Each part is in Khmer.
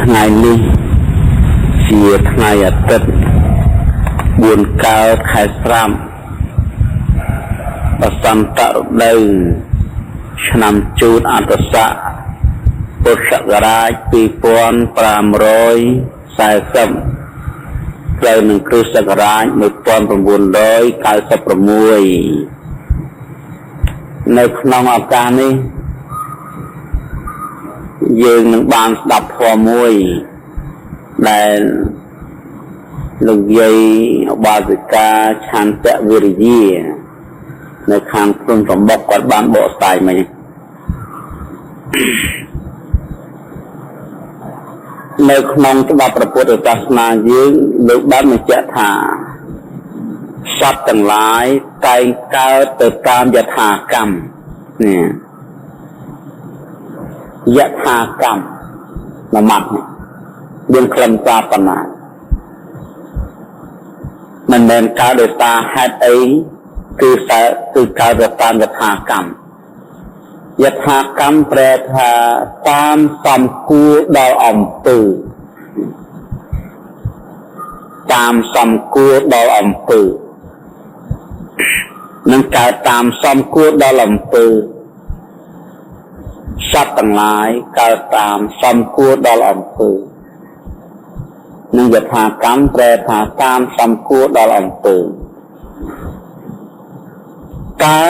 ថ្ងៃនេះជាថ្ងៃអាទិត្យ4 កើតខែស្រាប់បសន្តរដូវឆ្នាំជូតអត្តស័កពុទ្ធសករាជ2540ត្រូវនឹងគ្រិស្តសករាជ1996នៅក្នុងឱកាសនេះយើងនឹងបានស្ដាប់ធម៌មួយដែលលោកយាយឧបាសិកាឆន្ទវិរិយានៅខាងភ្នំសំបុកគាត់បានបកស្រាយមិញនៅក្នុងច្បាប់ព្រះពុទ្ធសាសនាយើងលោកបានបញ្ជាក់ថាសត្វទាំងឡាយតែងកើតទៅតាមយថាកម្មនេះយថាកម្មមួយម៉ាត់នេះយើងខ្លឹមសារប៉ុណ្ណាមិនមែនកើតដោយសារហេតុអីគឺកើតទៅតាមយថាកម្មយថាកម្មប្រែថាតាមសំគួរដល់អំពើតាមសំគួរដល់អំពើនឹងកើតតាមសំគួរដល់អំពើសត្វទាំងឡាយកើតតាមសំគួរដល់អំពើនឹងយថាកម្មប្រែថាតាមសំគួរដល់អំពើតើ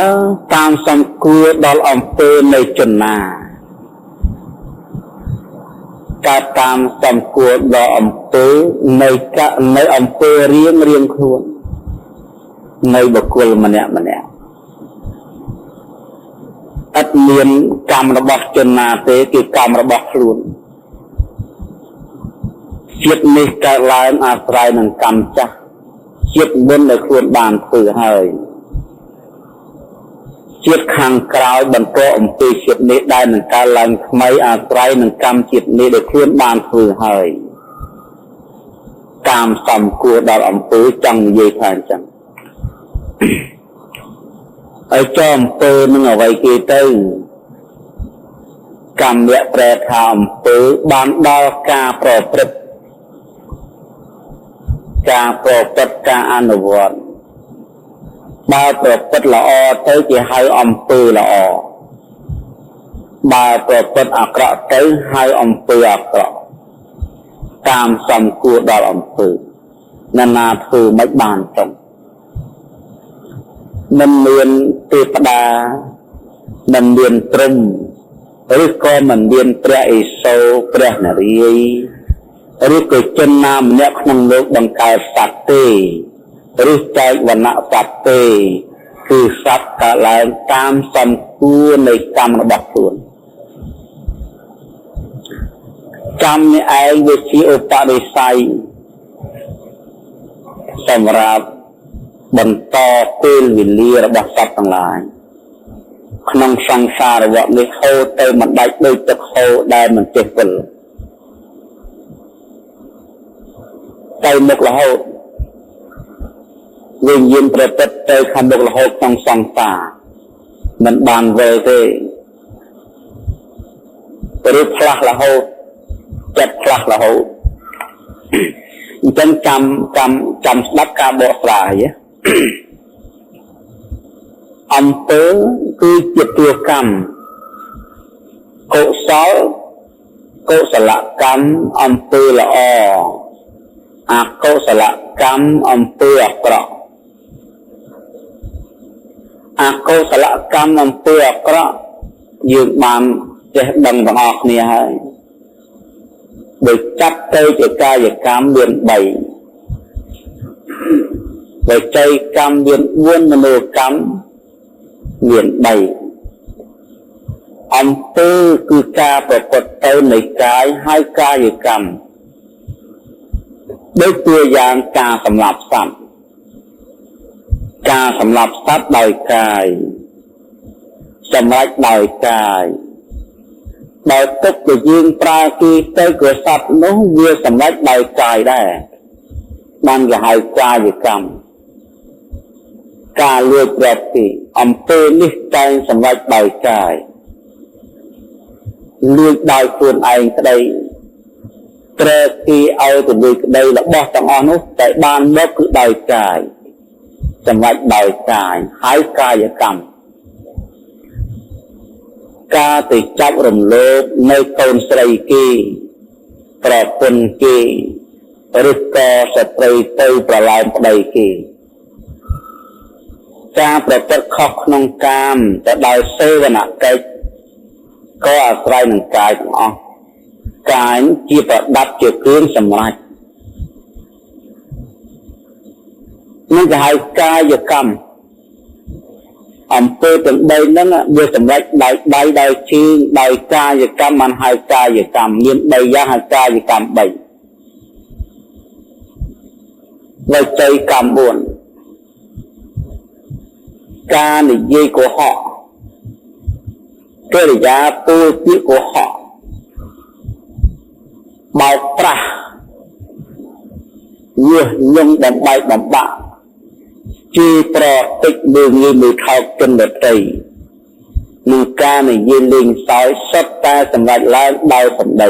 តាមសំគួរដល់អំពើនៃជនណាកើតតាមសំគួរដល់អំពើនៃអំពើរៀងខ្លួននៃបុគ្គលម្នាក់ឥតមានកម្មរបស់ជនណាទេគឺកម្មរបស់ខ្លួនជាតិនេះកើតឡើងអាស្រ័យនឹងកម្មចាស់ជាតិមុនដែលខ្លួនបានធ្វើហើយជាតិខាងក្រោយបន្តអំពីជាតិនេះដែលនឹងកើតឡើងថ្មីអាស្រ័យនឹងកម្មជាតិនេះដែលខ្លួនបានធ្វើហើយតាមសំគួរដល់អំពើចង់និយាយថាអញ្ចឹងហើយចំអំពើនឹងអ្វីគេទៅកម្មៈប្រែថាអំពើបានដល់ការប្រព្រឹត្តការអនុវត្តបើប្រព្រឹត្តល្អទៅគេហៅអំពើល្អបើប្រព្រឹត្តអាក្រក់ទៅហៅអំពើអាក្រក់តាមសំគួរដល់អំពើណាធ្វើមិនបានចុងមិនមានទេវតាមិនមានព្រំឬក៏មិនមានព្រះឥសូរព្រះនរាយណ៍ឬក៏ជនណាម្នាក់ក្នុងលោកបង្កើតសត្វទេឬចែកវណ្ណៈសត្វទេគឺសត្វកើតឡើងតាមសំគួរនៃកម្មរបស់ខ្លួនកម្មនេះឯងវាជាឧបនិស្ស័យសម្រាប់បន្តពេលវេលារបស់សត្វទាំងឡាយក្នុងសង្សារវដ្តនេះហូរទៅមិនដាច់ដូចទឹកហូរដែលមិនចេះវិលទៅមុខរហូតវិញ្ញាណប្រព្រឹត្តទៅខាងមុខរហូតក្នុងសង្សារមិនបានវិលទេឬផ្លាស់រហូតចិត្តផ្លាស់រហូតអញ្ចឹងចាំស្ដាប់ការបកស្រាយអំពើគឺជាតួកម្មកុសលកម្មអំពើល្អអកុសលកម្មអំពើអាក្រក់អកុសលកម្មអំពើអាក្រក់យើងបានចេះដឹងទាំងអស់គ្នាហើយដោយចាត់ទៅជាកាយកម្មមាន3វចីកម្មមាន4មនោកម្មមាន3អំពើគឺការប្រព្រឹត្តទៅនៃកាយហើយកាយកម្មដូចตัวយ៉ាងការសម្លាប់សត្វដោយកាយសម្រេចដោយកាយដោយទឹកដែលយើងប្រើគេទៅគឺសត្វនោះវាសម្រេចដោយកាយដែរបានគេហៅកាយកម្មការលួចប្រែទីអំពើនេះតែងសម្រេចដោយកាយលួចដោយខ្លួនឯងក្តី ត្រូវគេឲ្យទៅលើក្តីរបស់ទាំងអស់នោះតែបានមកគឺដោយកាយសម្រាប់ដោយកាយហើយកាយកម្មការទៅចាប់រំលោភនៅកូនស្រីគេប្រពន្ធគេឬក៏ស្ត្រីទៅប្រឡែងប្តីគេការប្រព្រឹត្តខុសក្នុងកាមទៅដោយសេវនកិច្ចក៏អាស្រ័យនឹងកាយទាំងអស់កាយជាប្រដាប់ជាគ្រឿងសម្រេចនេះគេហៅកាយកម្មអំពើទាំង3ហ្នឹងវាសម្រេចដោយដៃដោយជើងដោយកាយកម្មមិនហៅកាយកម្មមាន3យ៉ាងហៅកាយកម្ម3វចីកម្ម4ការនិយាយកុហកកិរិយាទូលពាក្យកុហកបោកប្រាស់ញុះញង់បំបែកបំបាក់ជាប្រតិចលើងាយមើលថោកជនដទៃនឹងការនិយាយលេងសើចសុទ្ធតែសម្រេចឡើងដោយសម្ដី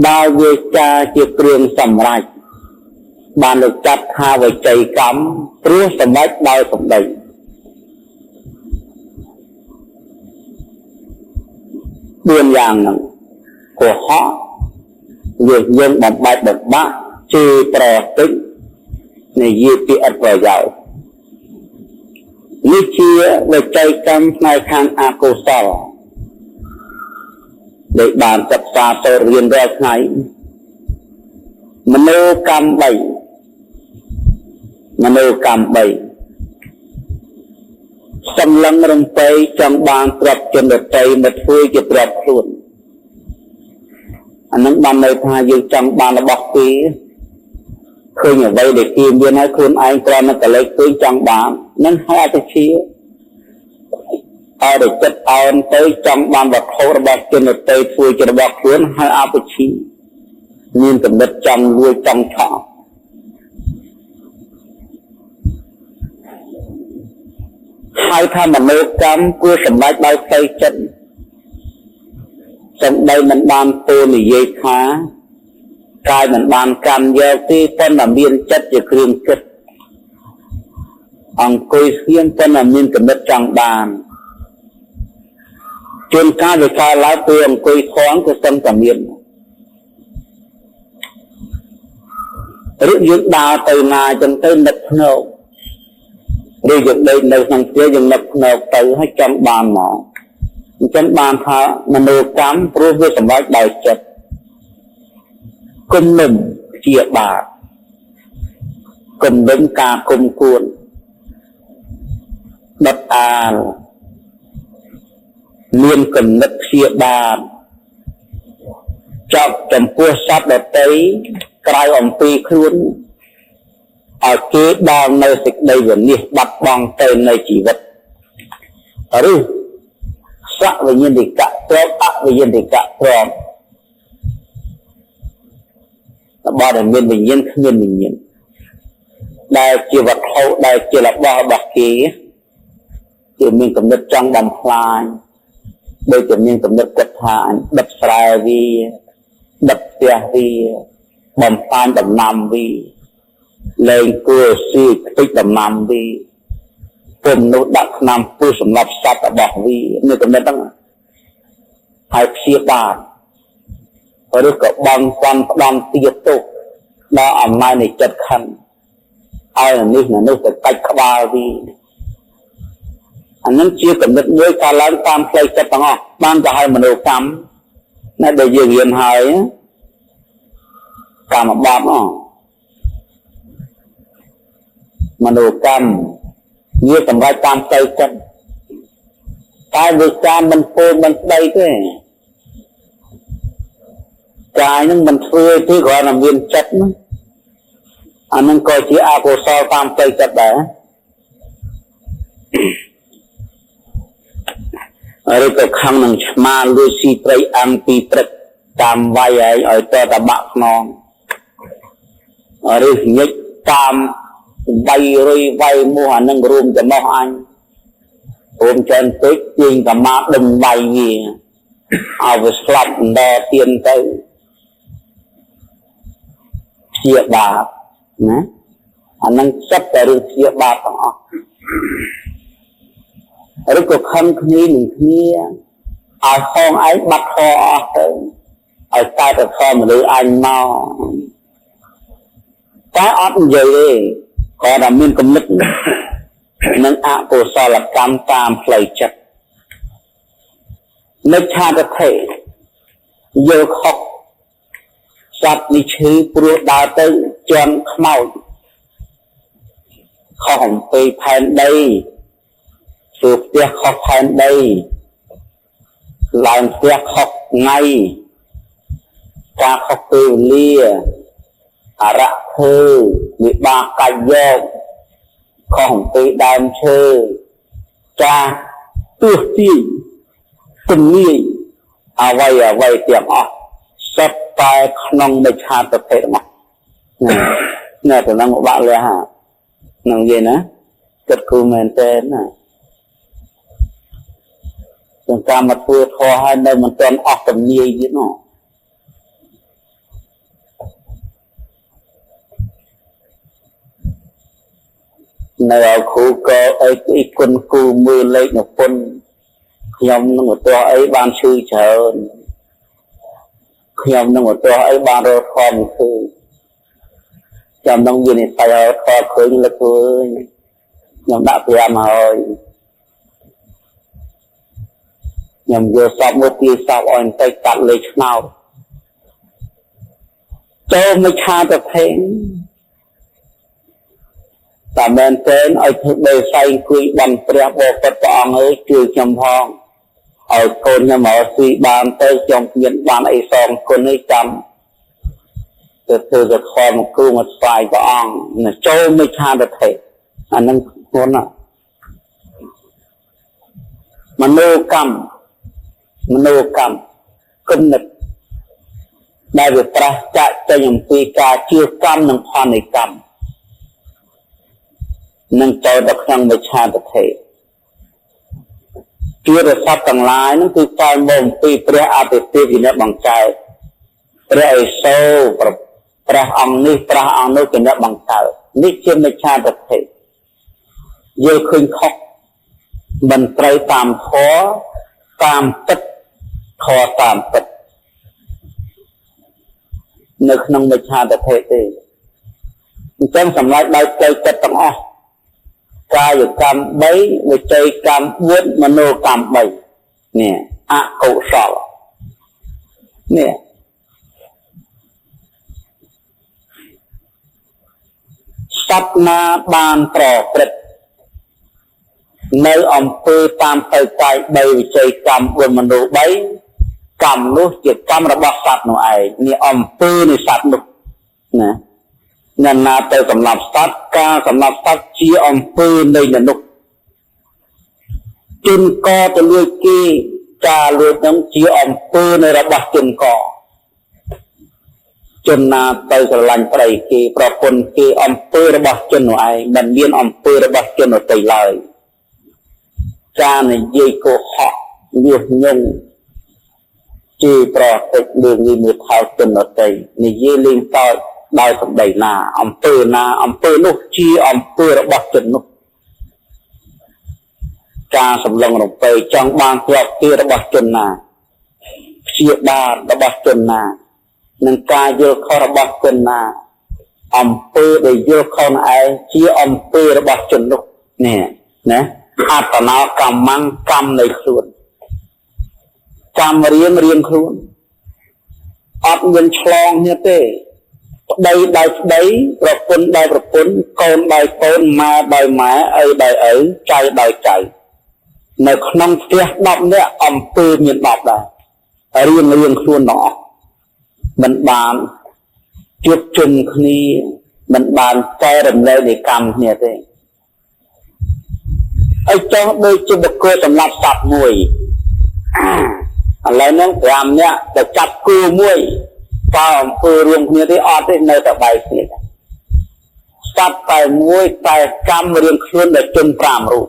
ដោយវាចាជាគ្រឿងសម្រេចបានលោកចាត់ថាវចីកម្មព្រោះសម្រេចដោយសម្ដី4យ៉ាងហ្នឹងកុហកវាយើងបំបែកបំបាក់ជាប្រតិចនិយាយពីអត់ប្រយោជន៍នេះជាវចីកម្មផ្នែកខាងអកុសលដែលបានសិក្សាទៅរៀនរាល់ថ្ងៃមនោកម្ម3សម្លឹងរំពៃចង់បានទ្រព្យជនដទៃមកធ្វើជាទ្រព្យខ្លួនអានឹងបានន័យថាយើងចង់បានរបស់គេឃើញអ្វីដែលគេមានហើយខ្លួនឯងគ្រាន់តែកលេចឃើញចង់បាននឹងហៅអតិជាឲ្យតែចិត្តអោនទៅចង់បានវត្ថុរបស់ជនដទៃធ្វើជារបស់ខ្លួនហៅអបជាមានកំណត់ចង់លួចចង់ឆក់ហើយថាមនោកម្មគឺសម្រេចដោយផ្លូវចិត្តសម្ដីមិនបានទូលនិយាយថាកាយមិនបានកម្មយកទេប៉ុន្តែមានចិត្តជាគ្រឿងគិតអង្គុយស្ងៀមប៉ុន្តែមានកំណត់ចង់បានជួនកាលវាកើតឡើងពីអង្គុយខំក៏សឹងតែមានឬយើងដើរទៅណាចឹងទៅនឹកភ្នែកឬយើងដេកនៅក្នុងផ្ទះយើងនឹកភ្នែកទៅឲ្យចង់បានមកអញ្ចឹងបានថាមនោកម្មព្រោះវាសម្រេចដោយចិត្តគុំនឹមជាបាបគុំនឹមការគុំគួនដិតអាលមានគំនិតជាបាបចាប់ចំពោះសត្វដទៃក្រៅអំពីខ្លួនឲ្យគេដល់នៅសេចក្តីវិនិច្ឆ័យបាត់បង់ទៅនៃជីវិតឬសវិញ្ញាណិកៈព្រមអវិញ្ញាណិកៈព្រមរបស់ដែលមានវិញ្ញាណគ្មានវិញ្ញាណដែលជាវត្ថុដែលជារបស់គេគឺមានកំណត់ចង់បំផ្លាញដោយតែមានកំណត់គិតថាដិតស្រែវាដិតផ្ទះវាបំផ្លាញដំណាំវាលែងគួរស៊ីខ្ទេចដំណាំវាពុំនោះដាក់ថ្នាំពុះសម្រាប់សត្វរបស់វានេះកំណត់ហ្នឹងហើយព្យាបាទឬក៏បងស្វាន់ផ្ដំទៀតទុកដល់អំណាចនៃចិត្តខណ្ឌឲ្យនេះនោះទៅកាច់ក្បាលវាអានឹងជាកំណត់មួយកាលឡើងតាមផ្លូវចិត្តទាំងអស់បានទៅឲ្យមនោកម្មណែដែលយើងរៀនហើយកម្មបាបមនោកម្មវាសម្រាប់តាមផ្លូវចិត្តតែវាតាមមិនពោលមិនស្ដីទេកាយនឹងមិនធ្វើទេគ្រាន់តែមានចិត្តហ្នឹងអានឹងក៏ជាអកុសលតាមផ្លូវចិត្តដែរឬក៏ខំនឹងឆ្មាលួចស៊ីត្រីអាំងពីព្រឹកតាមវាយឲ្យតតបាក់ខ្នងឬញិចតាមវាយរុយវាយមោះអានឹងរួមចំណោះអញរួមច្រើនពេកជាងកម្មាដុំវាយវាឲ្យវាស្លាប់ដល់ទៀនទៅ ជាបាបណាអានឹងចិត្តតែរឿងជាបាបទាំងអស់ឬក៏ខំគ្នានឹងគ្នាឲ្យហងឯងបាត់ខអស់ទៅឲ្យតែទៅខំមនុស្សអញមកតែអត់និយាយទេក៏តែមានគំនិតនឹងអកុសលកម្មតាមផ្លូវចិត្តនិច្ឆាទិដ្ឋិយល់ខុសសត្វនេះឈឺព្រោះដើរទៅជន់ខ្មោចខុសអំពីផែនដីធ្វើផ្ទះខុសផែនដីឡើងផ្ទះខុសថ្ងៃការខុសពេលវេលាអរៈធ្វើវិបាកកាយយកខុសអំពីដើមឈើការទោះទាយទំនាយអ្វីទាំងអស់សុទ្ធតែក្នុងមិច្ឆាទិដ្ឋិរបស់ណាទៅនឹងបាក់លះនឹងនិយាយណាគិតគូរមែនតើណាសង្ការមកធ្វើធម៌ហើយនៅមិនទាន់អស់ទំនាយទៀតនោះនៅឲ្យគ្រូក៏អីគុណគូមើលលេខនិពន្ធខ្ញុំនឹងឧទាហរណ៍អីបានឈឺច្រើនខ្ញុំនឹងឧទាហរណ៍អីបានរកធម៌ឃើញចាំនឹងវានិស័យឲ្យធម៌ឃើញលឹកអើយខ្ញុំដាក់5ហើយខ្ញុំយកសពមួយពីសពឲ្យបន្តិចកាត់លេខឆ្នោតចូលមិច្ឆាទិដ្ឋិតែមែនទេឲ្យធ្វើដោយសៃគួយបានព្រះបរិសុទ្ធព្រះអង្គអើយជួយខ្ញុំផងឲ្យកូនខ្ញុំមកស៊ីបានទៅខ្ញុំមានបានអីសងគុណនេះចាំទៅធ្វើទៅខំគ្រូមកស្វាយព្រះអង្គចូលមិច្ឆាទិដ្ឋិអានឹងខ្លួនមនោកម្មគំនិតដែលវាប្រះចាក់ចេញអំពីការជឿកម្មនិងផលនៃកម្មនឹងចូលទៅក្នុងមិច្ឆាទិដ្ឋិជឿរស័ព្ទទាំងឡាយនឹងគឺកើតមកអំពីព្រះអតិទេពជាអ្នកបង្កើតព្រះឥសូរព្រះអង្គនេះព្រះអង្គនោះជាអ្នកបង្កើតនេះជាមិច្ឆាទិដ្ឋិយល់ឃើញខុសមិនត្រូវតាមធម៌តាមពិតធម៌តាមពិតនៅក្នុងមិច្ឆាទិដ្ឋិទេអញ្ចឹងសម្រាប់ដោយផ្លូវចិត្តទាំងអស់កាយកម្ម3វិច័យកម្ម4មនោកម្ម3នេះអកុសលនេះសត្វណាបានប្រព្រឹត្តនៅអំពើតាមផ្លូវកាយ3វិច័យកម្ម4មនោ3កម្មនោះជាកម្មរបស់សត្វនោះឯងនេះអំពើនៃសត្វនោះណាអ្នកណាទៅសម្លាប់សត្វការសម្លាប់សត្វជាអំពើនៃមនុស្សជនកទៅលួចគេការលួចនឹងជាអំពើនៃរបស់ជនកជនណាទៅស្រឡាញ់ប្តីគេប្រពន្ធគេអំពើរបស់ជននោះឯងមិនមានអំពើរបស់ជនដទៃឡើយការនិយាយកុហកញុះញង់ជាប្រតិលឿងមើលថោកជនដទៃនិយាយលេងសើចដោយសម្ដីណាអំពើនោះជាអំពើរបស់ជននោះការសម្លឹងរំពេចង់បានគ្រាប់ទារបស់ជនណាព្យាបាលរបស់ជនណានឹងការយល់ខុសរបស់ជនណាអំពើដែលយល់ខុសឯងជាអំពើរបស់ជននោះនេះណាអត្តនោកម្មកម្មនៃខ្លួនកម្មរៀងខ្លួនអត់មានឆ្លងនេះទេប្តីដោយប្តីប្រពន្ធដោយប្រពន្ធកូនដោយកូនម៉ែដោយម៉ែឪដោយឪចៅដោយចៅនៅក្នុងផ្ទះ10នាក់អំពើមាន10ដែររៀងខ្លួនទាំងអស់មិនបានជួបជុំគ្នាមិនបានកែរំលែកនៃកម្មគ្នាទេឲ្យចង់ដូចជាបុគ្គលសម្រាប់សត្វមួយឥឡូវហ្នឹង5នាក់ទៅចាប់គូមួយតើអំពើរួមគ្នាទេអត់ទេនៅតែបែកគ្នាសត្វតែមួយតែកម្មរៀងខ្លួនដល់ជន5រូប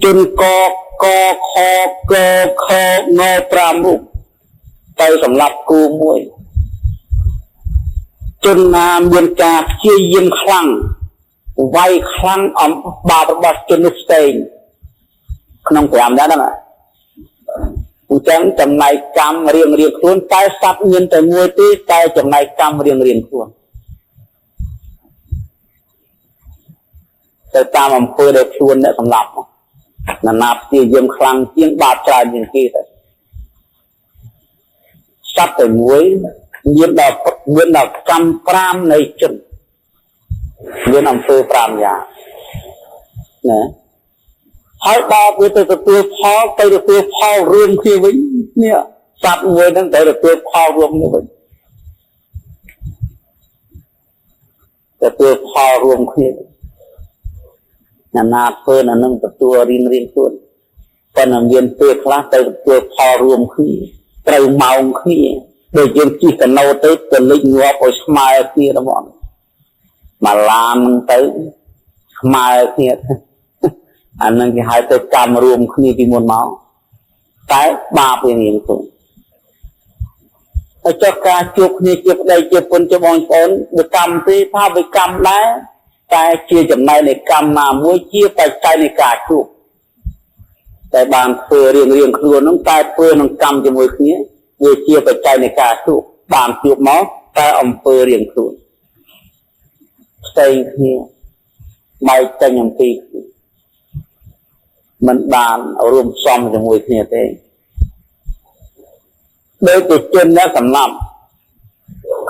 ជនកកខកខង5រូបទៅសម្រាប់គូមួយ ជនណាមានការព្យាយាមខ្លាំងវាយខ្លាំងអំបាបរបស់ជននោះផ្សេងក្នុង5ដែរហ្នឹងអញ្ចឹងចំណែកកម្មរៀងខ្លួនតែសត្វមានតែមួយទេតែចំណែកកម្មរៀងខ្លួនទៅតាមអំពើដែលខ្លួនអ្នកសម្លាប់ណានាព្យាយាមខ្លាំងជាងបាបច្រើនជាងគេទៅសត្វតែមួយមានដល់កម្ម5នៃជនមានអំពើ5យ៉ាងណាហើយដល់វាទៅទទួលផលរួមគ្នាវិញនេះសត្វមួយហ្នឹងទៅទទួលផលរួមគ្នាវិញទទួលផលរួមគ្នាណាធ្វើនៅនឹងទទួលរៀងខ្លួនប៉ុន្តែមានពេលខ្លះទៅទទួលផលរួមគ្នាត្រូវម៉ោងគ្នាដូចយើងជិះកណូទៅទៅលិចងាប់ឲ្យស្មើគ្នាហ្មងមកឡានទៅស្មើគ្នាអានឹងគេហៅទៅកម្មរួមគ្នាពីមុនមកតែបាបរៀងខ្លួនហើយចុះការជួបគ្នាជាប្តីជាពុនជាបងប្អូនវាកម្មទេថាវាកម្មដែរតែជាចំណែកនៃកម្មណាមួយជាបច្ច័យនៃការជួបតែបានធ្វើរៀងខ្លួនហ្នឹងតែធ្វើក្នុងកម្មជាមួយគ្នាវាជាបច្ច័យនៃការជួបបានជួបមកតែអំពើរៀងខ្លួនផ្សេងគ្នាបែកចេញអំពីមិនបានរួមផ្សំជាមួយគ្នាទេដោយតែជនអ្នកសម្លាប់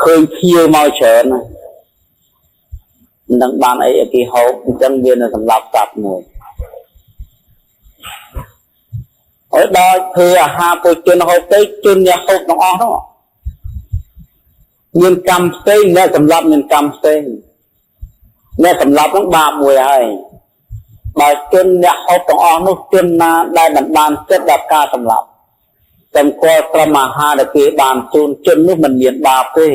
ឃើញភៀវមកច្រើនមិនដឹងបានអីគេហូបអញ្ចឹងវានៅសម្លាប់សត្វមួយហើយដល់ធ្វើអាហារពលជនហូបទៅជនអ្នកហូបទាំងអស់នោះមានកម្មផ្សេងអ្នកសម្លាប់មានកម្មផ្សេងអ្នកសម្លាប់ហ្នឹងបាបមួយហើយបើជនអ្នកហូបទាំងអស់នោះជនណាដែលមិនបានចិត្តដល់ការសម្លាប់ទាំងគាត់ត្រឹមអាហារដែលគេបានជូនជននោះមិនមានបាបទេ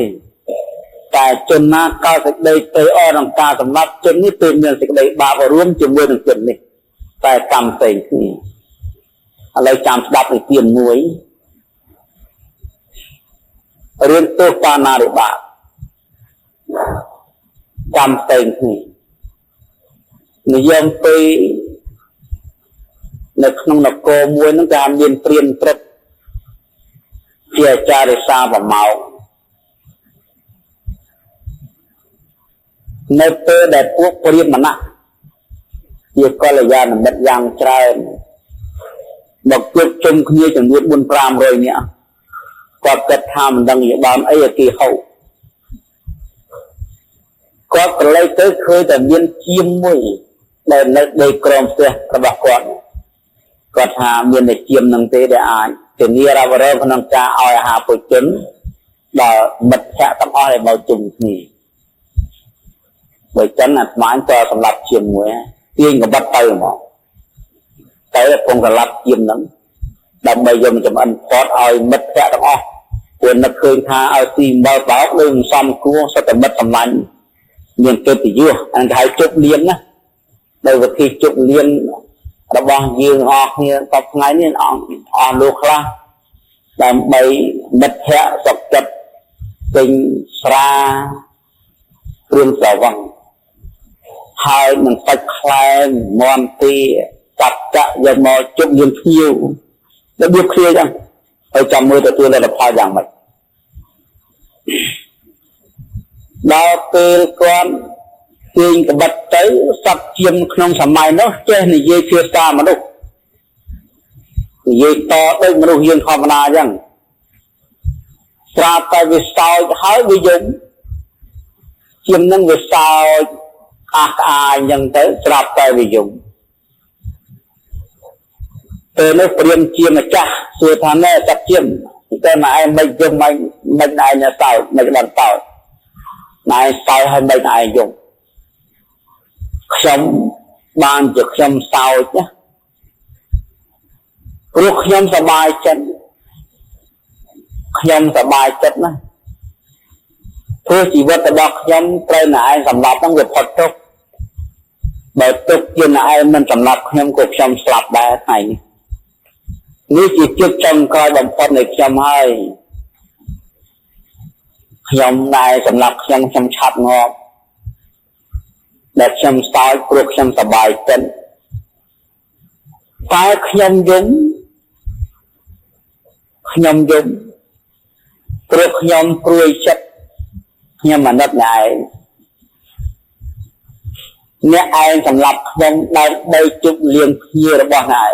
តែជនណាកោតសេចក្តីទៅអរក្នុងការសម្លាប់ជននេះគឺមានសេចក្តីបាបរួមជាមួយនឹងជននេះតែកម្មផ្សេងគ្នាឥឡូវចាំស្ដាប់ពីទានមួយរឿងទោសបាណារិបាតកម្មផ្សេងគ្នានិយមពេលនៅក្នុងនគរមួយហ្នឹងគេមានព្រានព្រឹកជាអាចារ្យរិសាប្រម៉ោងនៅពេលដែលពួកព្រានម្នាក់ជាកល្យាណមិត្តយ៉ាងច្រើនមកជួបជុំគ្នាចំនួន 400-500 នាក់គាត់គិតថាមិនដឹងជាបានអីឲ្យគេហៅគាត់ប្រឡេកទៅឃើញតែមានជាមមួយដែលនៅដីក្រមផ្ទះរបស់គាត់ថាមានតែជាមនឹងទេដែលអាចធានារ៉ាប់រងក្នុងការឲ្យអាហារពលជនដល់មិត្តភក្តិទាំងអស់ដែលមកជុំគ្នាបើចឹងអាត្មាក៏សម្រាប់ជាមមួយទាញកបិតទៅហ្មងតែពងសម្រាប់ជាមហ្នឹងដើម្បីយកមកចំអិនផតឲ្យមិត្តភក្តិទាំងអស់ព្រោះនឹកឃើញថាឲ្យទីមើលបោកដូចមិនសមគួរសត្វមិត្តសម្លាញ់មានកិត្តិយសអានគេហៅជប់លៀងណាដោយវិធីជប់លៀងរបស់យើងអស់គ្នាតបថ្ងៃនេះអស់លោកខ្លះដើម្បីមិត្តភក្តិសុខចិត្តពេញស្រាគ្រឿងស្រវឹងហើយមិនសាច់ខ្លែងមន់ទីកាត់ចាក់យកមកជប់លៀងភ្ញៀវរបៀបគ្នាចឹងហើយចាំមើលទទួលលទ្ធផលយ៉ាងម៉េចដល់ពេលគាត់ទាញកបិតទៅសត្វជាមក្នុងសម័យនោះចេះនិយាយភាសាមនុស្សនិយាយតដូចមនុស្សយើងធម្មតាចឹងស្រាប់តែវាសោចហើយវាយំជាមនឹងវាសោចអះក្អាយចឹងទៅស្រាប់តែវាយំពេលនោះព្រានជាម្ចាស់សួរថាណែសត្វជាមតែមកឯងមិនយំមិនឯងសោចមិនបានសោចណែសោចហើយមិនឯងយំខ្ញុំបានជាខ្ញុំសោចណាព្រោះខ្ញុំសប្បាយចិត្តណាព្រោះជីវិតរបស់ខ្ញុំត្រូវតែឯងសម្លាប់ហ្នឹងវាផុតទុក្ខបើទុក្ខជាឯងមិនសម្លាប់ខ្ញុំក៏ខ្ញុំស្លាប់ដែរថ្ងៃនេះជាជឹកចុងក្រោយបំផុតនៃខ្ញុំហើយ ខ្ញុំដែរសម្រាប់ខ្ញុំឆាប់ងាប់ដែលខ្ញុំសោយព្រោះខ្ញុំសប្បាយចិត្តតែខ្ញុំយំព្រោះខ្ញុំព្រួយចិត្តខ្ញុំអាណិតអ្នកឯងសម្រាប់ខ្ញុំដើម្បីជប់លៀងភ្ញៀវរបស់អ្ន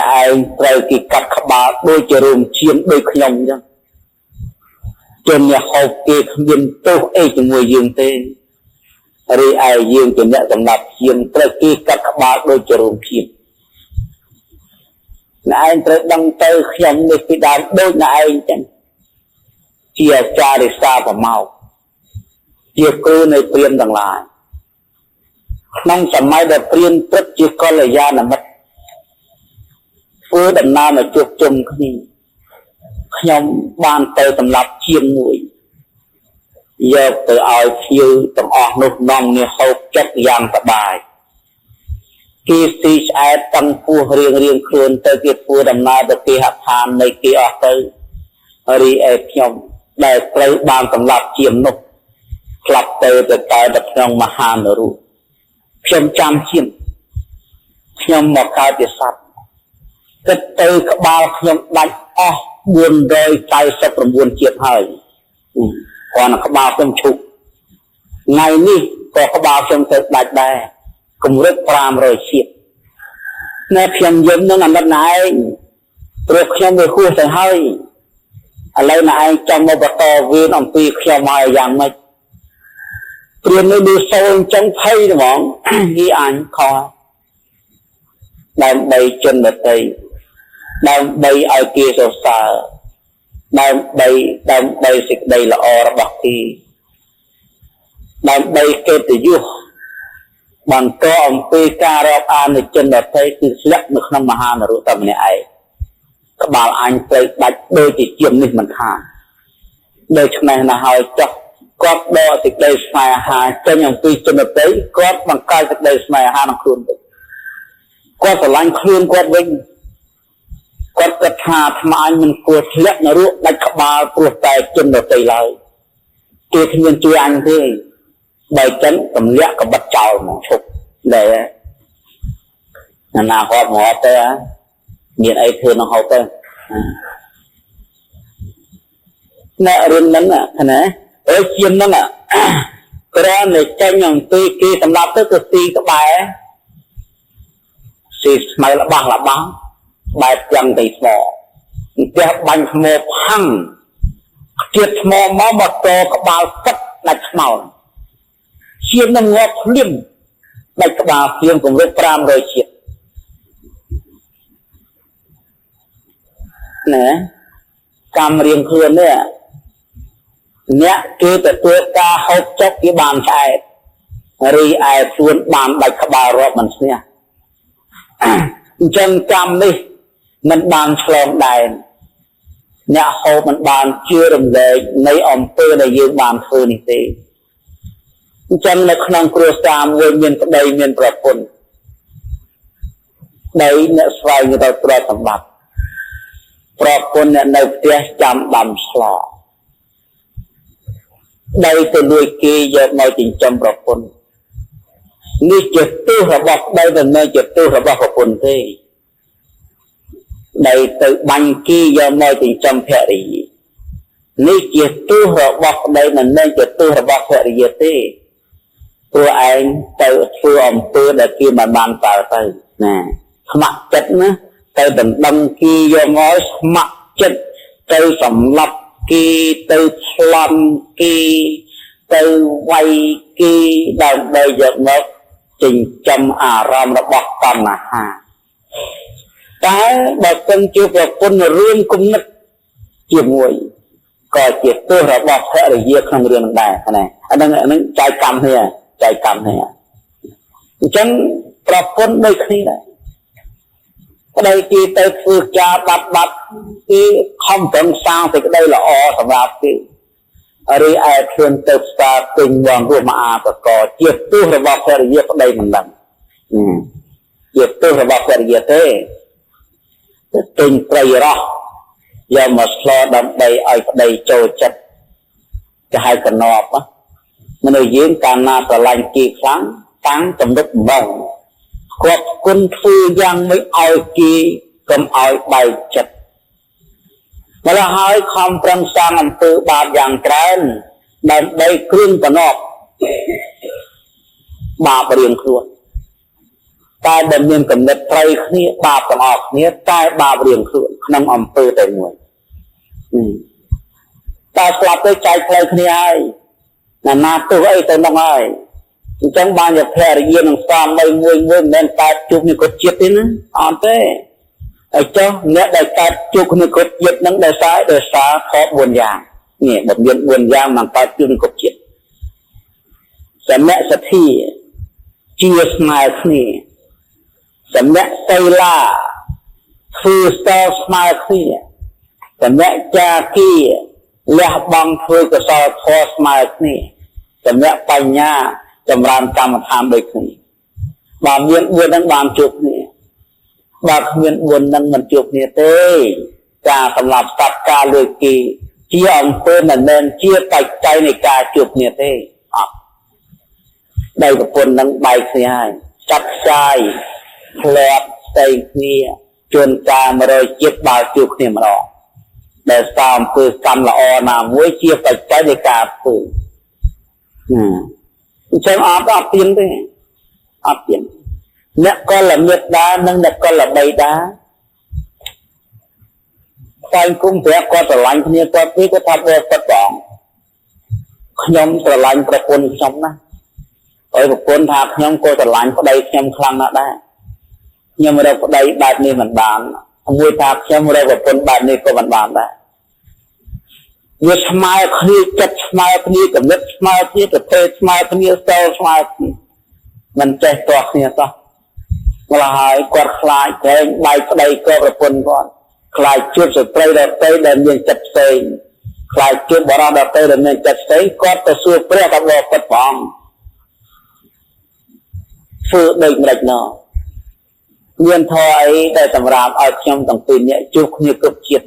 កឯងត្រូវគេកាត់ក្បាលដូចជារួមឈាមដូចខ្ញុំអញ្ចឹងជនអ្នកហូបគេគ្មានទោសអីជាមួយយើងទេឬឯយើងជាអ្នកសម្រាប់ឈាមត្រូវគេកាត់ក្បាលដូចជារួមឈាមអ្នកឯងត្រូវដឹងទៅខ្ញុំនេះពីដើមដូចអ្នកឯងអញ្ចឹងជាអាចារ្យរិសាប្រមោកជាគ្រូនៃព្រាហ្មណ៍ទាំងឡាយក្នុងសម័យដែលព្រាហ្មណ៍ព្រឹកជាកល្យាណមិត្តធ្វើដំណើរមកជួបជុំគ្នាខ្ញុំបានទៅសម្រាប់ជាងមួយយកទៅឲ្យភ្ញៀវទាំងអស់នោះនាំគ្នាហូបចិត្តយ៉ាងសប្បាយគេស៊ីឆ្អែតតាំងពោះរៀងខ្លួនទៅគេធ្វើដំណើរទៅគេហដ្ឋាននៃគេអស់ទៅរីឯខ្ញុំដែលត្រូវបានសម្រាប់ជាងនោះផ្លាប់ទៅក្នុងមហានរៈខ្ញុំចាំជាខ្ញុំមកកើតជាសត្វគិតទៅក្បាលខ្ញុំដាច់អស់499ជាតិហើយគាត់ក្បាលខ្ញុំឈុកថ្ងៃនេះក៏ក្បាលខ្ញុំទៅដាច់ដែរកម្រិត500ជាតិនៅខ្ញុំយំនឹងអាណិតណែឯងព្រោះខ្ញុំវាហួសទៅហើយឥឡូវណែឯងចាំមកបន្តវេនអំពីខ្ញុំហើយយ៉ាងម៉េចព្រាននេះសូនចឹងភ័យហ្មងវាអញខដើម្បីជនដតីដើម្បីឲ្យគេសរសើរដើម្បីសេចក្តីល្អរបស់គេដើម្បីកិត្តិយសបន្តអំពីការរាប់អាននៃជនដតីគឺស្លាប់នៅក្នុងមហានរៈតែម្នាក់ឯងក្បាលអញត្រូវដាច់ដូចជាជាមនេះមិនខានដូច្នេះណាហើយចុះគាត់ដកសេចក្តីស្នេហាចេញអំពីជនដតីគាត់បង្កើតសេចក្តីស្នេហាក្នុងខ្លួនវិញគាត់ស្រឡាញ់ខ្លួនគាត់វិញគាត់គិតថាអាត្មាអញមិនគួរធ្លាក់នរកដាច់ក្បាលព្រោះតែជនដតីឡើយគេគ្មានជួយអញទេបើចឹងទម្លាក់កបិតចោលមកឈប់ដែរណាគាត់មកទៅមានអីធ្វើនឹងហូបទៅអ្នករឿងហ្នឹងណាអើជាងហ្នឹងក្រតែចេញអំពីគេសម្រាប់ទៅទីក្បែរស៊ីស្មៅរបស់បែបយ៉ាងទៅថ្មផ្ទះបាញ់ថ្មផាំងជាតិថ្មមកតក្បាលទឹកដាច់ខ្មោចជាងនឹងងាប់ភ្លាមដាច់ក្បាលភ្លាមកម្រិត500ជាតិណាកម្មរៀងខ្លួននេះអ្នកគេទទួលការហូបចុកគេបានឆ្អែតរីឯខ្លួនបានដាច់ក្បាលរាប់មិនស្ទះអញ្ចឹងកម្មនេះមិនបានឆ្លងដែនអ្នកហូបមិនបានជឿរំលែកនៃអំពើដែលយើងបានធ្វើនេះទេអញ្ចឹងនៅក្នុងគ្រួសារមួយមានប្តីមានប្រពន្ធដីអ្នកស្វែងរកទ្រព្យសម្បត្តិប្រពន្ធអ្នកនៅផ្ទះចាំដាំស្លដីទៅលួចគេយកមកចិញ្ចឹមប្រពន្ធនេះជាទោសរបស់ប្តីមិនមែនជាទោសរបស់ប្រពន្ធទេដីទៅបាញ់គេយកមកចិញ្ចឹមភរិយានេះជាទោសរបស់ប្តីមិនមែនជាទោសរបស់ភរិយាទេព្រោះឯងទៅធ្វើអំពើដែលគេមិនបានប្រើទៅណាស្ម័គ្រចិត្តណាទៅដណ្ដឹងគេយកមកស្ម័គ្រចិត្តទៅសម្លាប់គេទៅឆ្លន់គេទៅវាយគេដើម្បីយកមកចិញ្ចឹមអារម្មណ៍របស់តណ្ហាតែបើសិនជាប្រពន្ធរឿងគំនិតជាមួយក៏ជាទោសរបស់ភរិយាក្នុងរឿងហ្នឹងដែរណាអាហ្នឹងចែកកម្មនេះអញ្ចឹងប្រពន្ធដូចគ្នាដែរប្តីគេទៅធ្វើការបាត់គេខំប្រឹងសាងសេចក្តីល្អសម្រាប់គេរីឯខ្លួនទៅផ្សារទិញបងរស់មកអាបកជាទោសរបស់ភរិយាប្តីមិនដឹងជាទោសរបស់ភរិយាទេទិញត្រីរស់ យកមកស្លោដើម្បីឲ្យប្តីចូលចិត្តគេហៅកណប់មនុស្សយើងកាលណាស្រឡាញ់គេខ្លាំងតាំងទំនុកបំងគាត់គុណធ្វើយ៉ាងម៉េចឲ្យគេកុំឲ្យបែកចិត្តម្ល៉េះហើយខំប្រឹងសាងអំពើបាបយ៉ាងច្រើនដើម្បីគ្រឿងកណប់បាបរៀងខ្លួនតែបើមានកំណត់ត្រូវគ្នាបាបទាំងអស់គ្នាតែបាបរៀងខ្លួនក្នុងអំពើតែមួយតែស្លាប់ទៅចែកផ្លូវគ្នាហើយណាទោះអីទៅនោះហើយអញ្ចឹងបានជាភរិយានឹងស្វាមីមួយមិនមែនកើតជួបគ្នាគ្រប់ជាតិទេណាអត់ទេហើយចុះអ្នកដែលកើតជួបគ្នាគ្រប់ជាតិនឹងដោយសារខ4យ៉ាងនេះបើមាន4យ៉ាងមិនកើតជួបគ្នាគ្រប់ជាតិសមសទ្ធាជាស្មើគ្នាសមសីលាធ្វើស្ទើស្មើគ្នាសមចាគីលះបង់ធ្វើកុសលធម៌ស្មើគ្នាសមបញ្ញាចម្រើនកម្មដ្ឋានដូចគ្នាបើមាន4នឹងបានជួបគ្នាបើគ្មាន4នឹងមិនជួបគ្នាទេការសម្លាប់សត្វការលើកគេជាអំពើមិនមែនជាបច្ច័យនៃការជួបគ្នាទេអត់ដោយប្រពន្ធនឹងបែកគ្នាហើយចាត់ផ្សាយផ្លាត់ផ្សេងគ្នាជួនកាល100ជាតិបើជួបគ្នាម្ដងដែលតាមអំពើកម្មល្អណាមួយជាបច្ច័យនៃការធ្វើអញ្ចឹងអត់ទៀងទេអត់ទៀងអ្នកកលមេត្តានិងអ្នកកលបីតាតែគុំប្រាប់គាត់ស្រឡាញ់គ្នាគាត់ទេគាត់ថាបើគាត់បងខ្ញុំស្រឡាញ់ប្រពន្ធខ្ញុំណាហើយប្រពន្ធថាខ្ញុំក៏ស្រឡាញ់ប្តីខ្ញុំខ្លាំងណាស់ដែរខ្ញុំរកប្តីបែបនេះមិនបានមួយថាខ្ញុំរកប្រពន្ធបែបនេះក៏មិនបានដែរវាស្មើគ្នាចិត្តស្មើគ្នាកំណត់ស្មើគ្នាប្រភេទស្មើគ្នាស្ទើរស្មើគ្នាមិនចេះទាស់គ្នាសោះម្ល៉េះហើយគាត់ខ្លាចតែបែកប្តីក៏ប្រពន្ធគាត់ខ្លាចជួបស្ត្រីដទៃដែលមានចិត្តផ្សេងខ្លាចជួបបរិសុទ្ធដទៃដែលមានចិត្តផ្សេងគាត់ទៅសួរព្រះថាបបពិតផងធ្វើដូចម្ដេចណោះមានធម៌អីដែលសម្រាប់ឲ្យខ្ញុំទាំងពីរនាក់ជួបគ្នាគ្រប់ជាតិ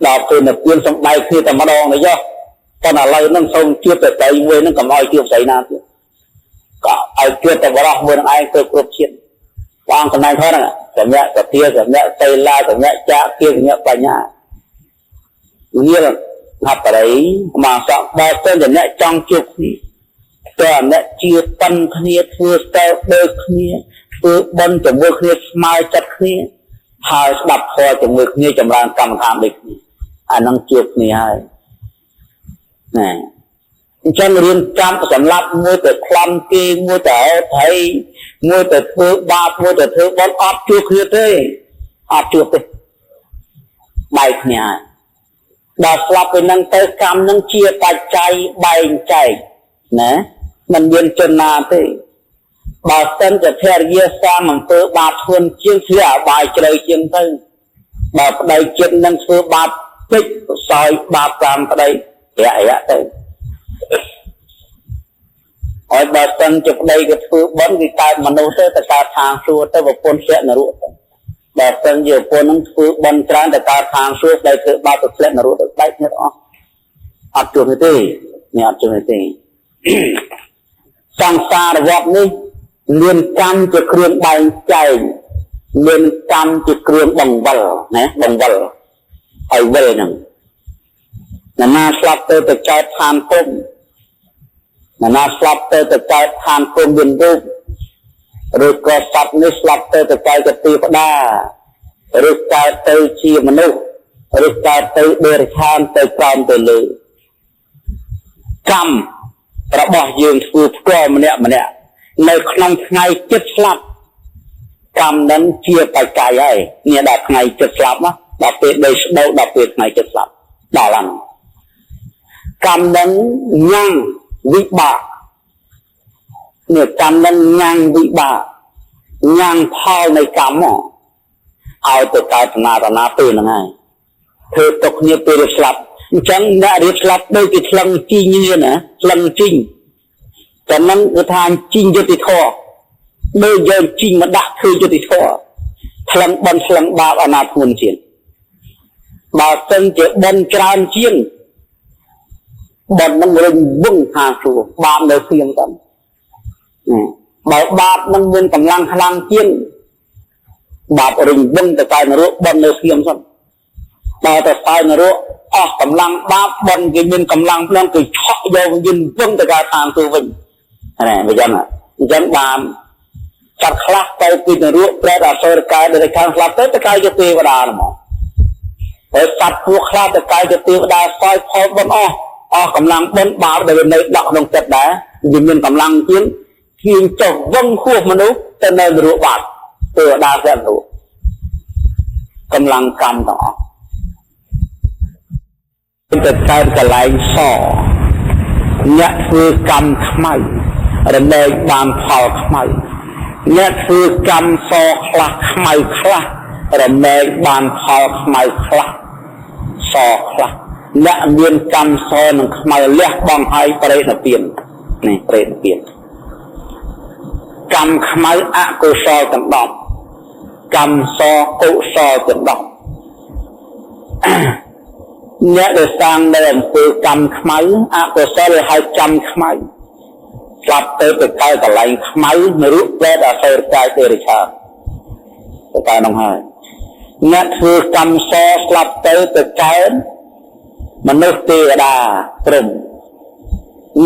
ដល់ពេលនៅពៀនសំដែងគ្នាតែម្ដងទៅចុះប៉ុន្តែឥឡូវហ្នឹងសូមជួបតែស្រីមួយហ្នឹងកុំឲ្យជួបស្រីណាទៀតក៏ឲ្យជួបតែបរិសុទ្ធមួយនឹងឯងទៅគ្រប់ជាតិបងកណ្ដាលហ្នឹងសម្រាប់សទ្ធាសម្រាប់តេលាសម្រាប់ចាគៀសម្រាប់បញ្ញាវាថាបរិយមកសក់ដល់ទៅអ្នកចង់ជួបគ្នាតើអ្នកជាប៉ិនគ្នាធ្វើស្ទើដូចគ្នាធ្វើបន់ជាមួយគ្នាស្មើចិត្តគ្នាហើយស្ដាប់ធម៌ជាមួយគ្នាចម្រើនកម្មដ្ឋានដូចគ្នាអានឹងជួបគ្នាហើយណាអញ្ចឹងរៀនចាំសម្រាប់មួយទៅខ្លំគេមួយទៅថៃមួយទៅធ្វើបាបមួយទៅធ្វើបន់អត់ជួបគ្នាទេអត់ជួបទេបែកគ្នាហើយដល់ស្លាប់ទៅនឹងទៅកម្មនឹងជាបច្ច័យបែងចែកណាមិនមានជនណាទេបើសិនជាភរិយាសាមអំពើបាបធ្ងន់ជាងធ្វើអបាយជ្រៅជាងទៅបើប្តីចិត្តនឹងធ្វើបាបពេចសោយបាបតាមប្តីរយៈទៅហើយបើសិនជាប្តីក៏ធ្វើបន់គេកើតមនុស្សទៅកើតខាងសួគ៌ទៅប្រពន្ធជានរកទៅបើសិនជាប្រពន្ធនឹងធ្វើបន់ច្រើនទៅកើតខាងសួគ៌ដែលធ្វើបាបទៅធ្លាក់នរកទៅបែកគ្នាអស់អត់ជួបទេនេះអត់ជួបទេសង្សារវដ្តនេះមានកម្មជាគ្រឿងបែងចែកមានកម្មជាគ្រឿងបង្វិលណាបង្វិលឲ្យវិលហ្នឹងណាស្លាប់ទៅកើតឋានភពណាស្លាប់ទៅកើតឋានភពមានរូបឬក៏សត្វនេះស្លាប់ទៅកើតជាទេវតាឬកើតទៅជាមនុស្សឬកើតទៅដេរឆានទៅក្រោមទៅលើកម្មរបស់យើងធ្វើផ្ទាល់ម្នាក់នៅក្នុងថ្ងៃចិត្តស្លាប់កម្មនឹងជាបច្ច័យហើយនេះដល់ថ្ងៃចិត្តស្លាប់ណាដល់ពេលដេកស្ដោដល់ពេលថ្ងៃចិត្តស្លាប់ដល់ហ្នឹងកម្មនឹងញ៉ាំងវិបាកនេះកម្មនឹងញ៉ាំងវិបាកញ៉ាំងផលនៃកម្មឲ្យទៅកើតតាណាពេលហ្នឹងហើយធ្វើទុកគ្នាពេលស្លាប់អញ្ចឹងអ្នករៀបស្លាប់ដូចជាឆ្លងជីញៀនណាឆ្លងជីងតែមិនគឺថាជីងយុតិធម៌ដូចយើងជីងមកដាក់ធ្វើយុតិធម៌ឆ្លងបន់ឆ្លងបាបអនាធ្ងន់ជាង បើសិនជាបនច្រើនជាងបននឹងរឹងវឹងថាសួរបាបនៅស្ងៀមទៅបើបាបនឹងមានកម្លាំងខ្លាំងជាងបាបរឹងវឹងទៅតែនរកបននៅស្ងៀមទៅបើតែតែនរកអស់កម្លាំងបាបបនគេមានកម្លាំងផ្លងគេឆក់យកយន្តវឹងទៅការតាមទៅវិញណាបើយ៉ាងបានចាត់ខ្លះទៅពីនរកប្រែអសរកាយដែលខាងស្លាប់ទៅកាយជាទេវតាហ្មងហើយសត្វពួកខ្លះទៅកាយជាទេវតាស្អយផលបនអស់កម្លាំងបនបាបដែលនៅដាក់ក្នុងចិត្តដែរវាមានកម្លាំងជាងជាងចុះវឹងខួរមនុស្សទៅនៅនរកបាបទេវតាស្រាប់នោះកម្លាំងកម្មទាំងអស់ទៅកើតកន្លែងសអ្នកធ្វើកម្មខ្មៅរមែងបានផលខ្មៅអ្នកធ្វើកម្មសខ្លះខ្មៅខ្លះរមែងបានផលខ្មៅខ្លះសខ្លះអ្នកមានកម្មសនឹងខ្មៅលះបង់ឲ្យប្រេតពៀននេះប្រេតពៀនកម្មខ្មៅអកុសលទាំង10កម្មសកុសលទាំង10អ្នកដែលសាងនៅអំពើកម្មខ្មៅអកុសលឲ្យចាំខ្មៅស្លាប់ទៅកើតកន្លែងខ្មៅនរកប្រែតអសរកាយទេរិឆាទៅតែនោះហើយអ្នកធ្វើកម្មសស្លាប់ទៅកើតមនុស្សទេវតាព្រំ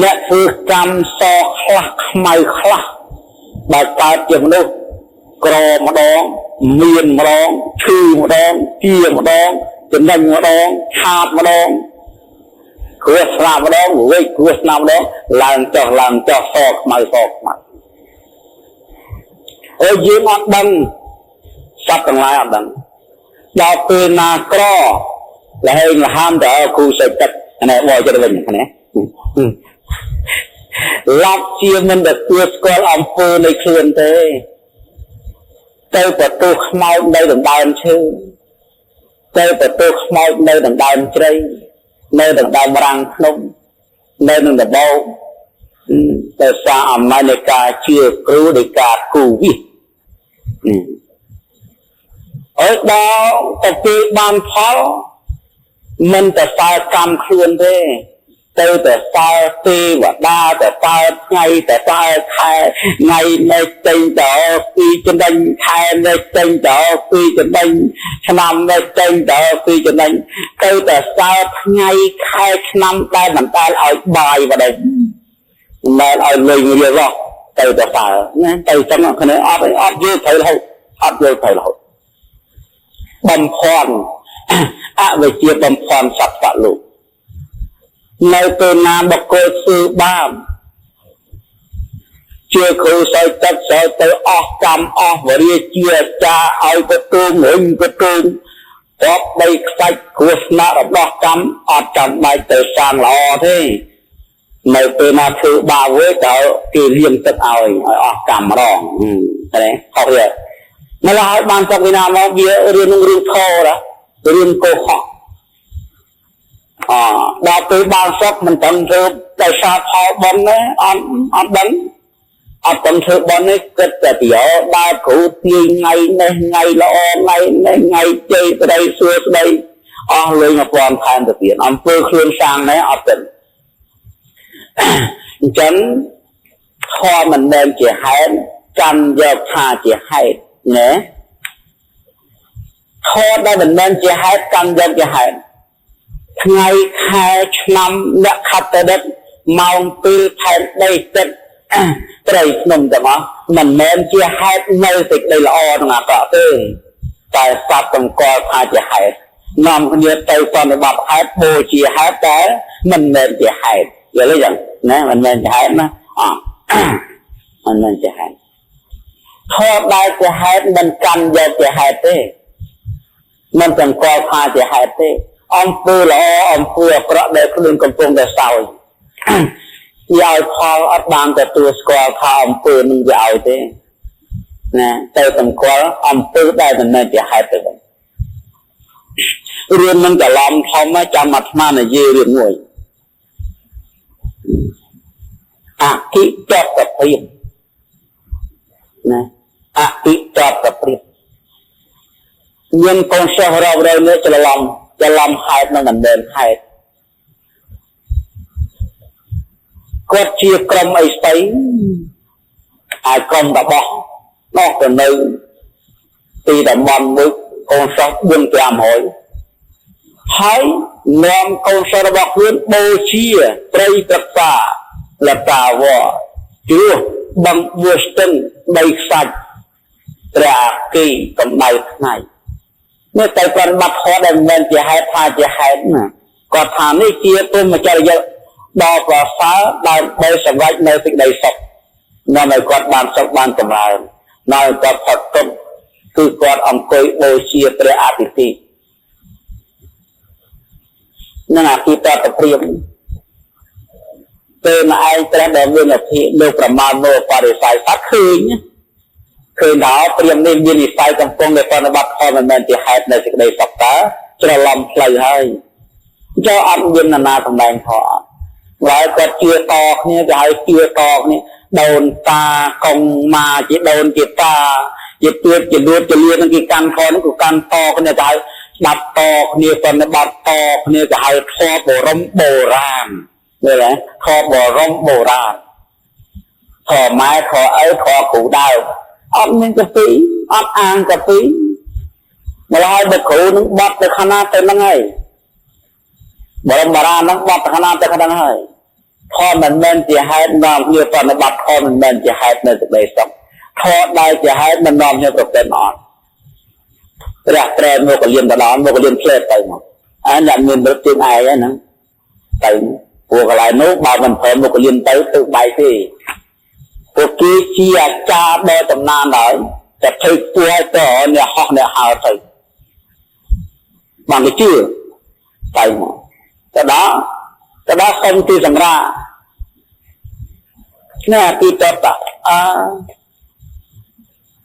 អ្នកធ្វើកម្មសខ្លះខ្មៅខ្លះបើកើតជាមនុស្សក្រម្ដងមានម្ដងឈឺម្ដងជាម្ដងចំណេញម្ដងឆាតម្ដងគ្រោះស្លាប់ម្ដងវិញគ្រោះស្លាប់ម្ដងឡើងចុះសខ្មៅហើយយើងអត់ដឹងសត្វទាំងឡាយអត់ដឹងដល់ពេលណាក្រលហេងលហាមទៅគ្រូសេចទឹកណែបយចិត្តវិញណាឡាប់ជាមិនទទួលស្គាល់អំពើនៃខ្លួនទេទៅប្រទូខ្មោចនៅដណ្ដើមឈើទៅប្រទូខ្មោចនៅដណ្ដើមជ្រៃនៅដណ្ដើមរាំងភ្នំនៅនឹងដបោតែសារអំណាចនៃការជឿគ្រូនៃការគូវិហើយដល់ទៅពេលបានផលមិនតែសើកម្មខ្លួនទេទៅតែសើទេវតាតែសើថ្ងៃតែសើខែថ្ងៃនៅចេញទៅពីចំណេញខែនៅចេញទៅពីចំណេញឆ្នាំនៅចេញទៅពីចំណេញទៅតែសើថ្ងៃខែឆ្នាំដែលមិនដែលឲ្យបាយបដិមិនឲ្យលុយរៀលរស់ទៅតែសើណាទៅចឹងគ្នាអត់យល់ត្រូវរហូតអត់យល់ត្រូវរហូតបំផន់អវិជ្ជាបំផន់សត្វលោកនៅពេលណាបកគោធ្វើបាបជាគ្រូសើទឹកសើទៅអស់កម្មអស់វរិយជាចាឲ្យកទូងវិញកទូងរាប់បីខ្សាច់គ្រោះថ្នាក់របស់កម្មអត់ចាំបាច់ទៅសាងល្អទេនៅពេលណាធ្វើបាបវិញទៅគេលាងទឹកឲ្យអស់កម្មម្ដងតែខុសទេម្ល៉េះឲ្យបានទឹកវិណាមកវារឿងនឹងរឿងខណារឿងកុហកដល់ពេលបានសុខមិនដឹងធ្វើដោយសារផលបុណ្យទេអត់ដឹងអត់ដឹងធ្វើបុណ្យនេះគិតតែពីដើរគ្រូទាញថ្ងៃនេះថ្ងៃល្អថ្ងៃនេះថ្ងៃជ័យស្ដីសួស្ដីអស់លុយ1000ខែទៅទៀតអំពើខ្លួនសាងនេះអត់ដឹងអញ្ចឹងខមិនមែនជាហេតុកាន់យកថាជាហេតុណាខដែលមិនមែនជាហេតុកាន់យកជាហេតុថ្ងៃខែឆ្នាំអ្នកខត្តដិតម៉ោងពេលខែដីទឹកត្រីភ្នំទាំងអស់មិនមែនជាហេតុនៅសេចក្តីល្អទាំងអាក្រក់ទេតែសត្វទាំងកលថាជាហេតុនាំគ្នាទៅសន្និបាតហេតុបូជាហេតុតែមិនមែនជាហេតុយល់ទេចឹងណាមិនមែនជាហេតុណាមិនមែនជាហេតុខដែលជាហេតុមិនកាន់យកជាហេតុទេមិនទាំងកលថាជាហេតុទេអំពើល្អអំពើអាក្រក់ដែលខ្លួនកំពុងតែសោយវាឲ្យផលអត់បានទទួលស្គាល់ថាអំពើនឹងវាឲ្យទេណាទៅសម្គាល់អំពើដែលមិនមែនជាហេតុទេរឿងនឹងច្រឡំធំចាំអាត្មានិយាយរឿងមួយអគិតតព្រៀបណាអគិតតព្រៀបមានកូនសិស្សរាប់រយនេះច្រឡំ จะลำหายนั่งมันเดินหายก็เชียกรมไอ้ไซไอ้กรมตะบอกนอกจากนึงตีแต่มันมึกcon sót buông kèm hỏi hãy ném con sót bọc luôn bô chia tây tất cả là cả vợ chưa bằng vua chân đầy sạch trả kỳ cầm đầy này nếu tại còn bắt họ đành nên chỉ hai pha chỉ hai nè còn thả này kia tôi mà cho giờ đo và phá đang đây sầm vách nơi tình đầy sọc nó này còn bàn sọc bàn cầm lại nói có thật côngคือก่อนអង្គុយបូជាព្រះអាទិទេពនឹងអាទិតតព្រាមពេលមកឯងព្រះដែលមានអភិលោកប្រមាណមកបរិស័យសត្វឃើញដល់ព្រាមនេះមាននិស័យកំពុងតែប្រតិបត្តិផលមិនមែនជាហេតុនៅសេចក្តីសុខតើច្រឡំផ្លូវហើយចូលអត់មាននរណាសម្ដែងខអត់ហើយគាត់ជឿតគ្នាទៅឲ្យជឿតគ្នាដូនតាកុងម៉ាជាដូនជាតាជាទួតជាលួតជាលៀននឹងគេកាន់ខនោះក៏កាន់តគ្នាទៅឲ្យស្ដាប់តគ្នាប្រតិបត្តិតគ្នាទៅឲ្យធម៌បរមបុរាណឃើញទេធម៌បរមបុរាណធម៌ម៉ែធម៌ឪធម៌គ្រូដៅអត់មានកាពីអត់អាងកាពីម្ល៉េះបុគ្គលនឹងបត់ទៅខាងណាទៅហ្នឹងហើយបរមបុរាណនឹងបត់ទៅខាងណាទៅខាងហ្នឹងហើយធម៌មិនមែនជាហេតុនាំគ្នាប្រតិបត្តិធម៌មិនមែនជាហេតុនៅសេចក្តីសុខធម៌ដែលជាហេតុមិននាំគ្នាប្រព្រឹត្តអត់ព្រះត្រែមកលៀនបដនមកលៀនផ្លេតទៅមកអាអ្នកមានរត់ជើងឯងហ្នឹងទៅពួកកន្លែងនោះបើមិនព្រមមកលៀនទៅបែកទេពួកគេជាអាចារ្យដល់តំណានហើយតែធ្វើទួឲ្យទៅអ្នកហោះអ្នកហើរទៅបានគេជឿទៅមកទៅដល់សុំទីសម្រាប់នេះទីតត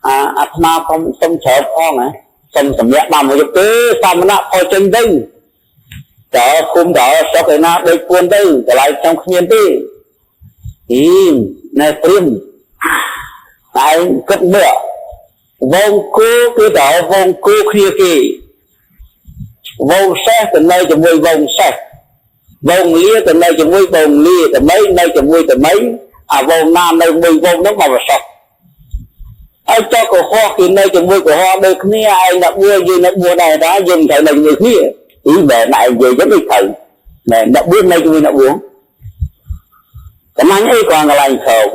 អាត្មាខ្ញុំសុំច្រើនផងណាសុំសម្រាប់បានមកទេសមណៈអត់ចេញទៅតើគុំដល់សុខឯណាដូចពួនទៅកន្លែងខ្ញុំគ្មានទេណែព្រាមតែគិតមើលវងគូគឺដល់វងគូគ្នាគេវងសេះទៅនៅជាមួយវងសេះវងលាទៅនៅជាមួយវងលាតែមិននៅជាមួយតែមិនអាវងណានៅមួយវងនោះមកប្រសពហើយចុះកុហកគឺនៅជាមួយកុហកដូចគ្នាឯងអ្នកមួយយើងអ្នកមួយដែរតាយើងត្រូវនៅជាមួយគ្នាបែរណែនិយាយចឹងមិនត្រូវណែអ្នកមួយនៅជាមួយអ្នកមួយតំណាញ់អីក៏កន្លែងខោក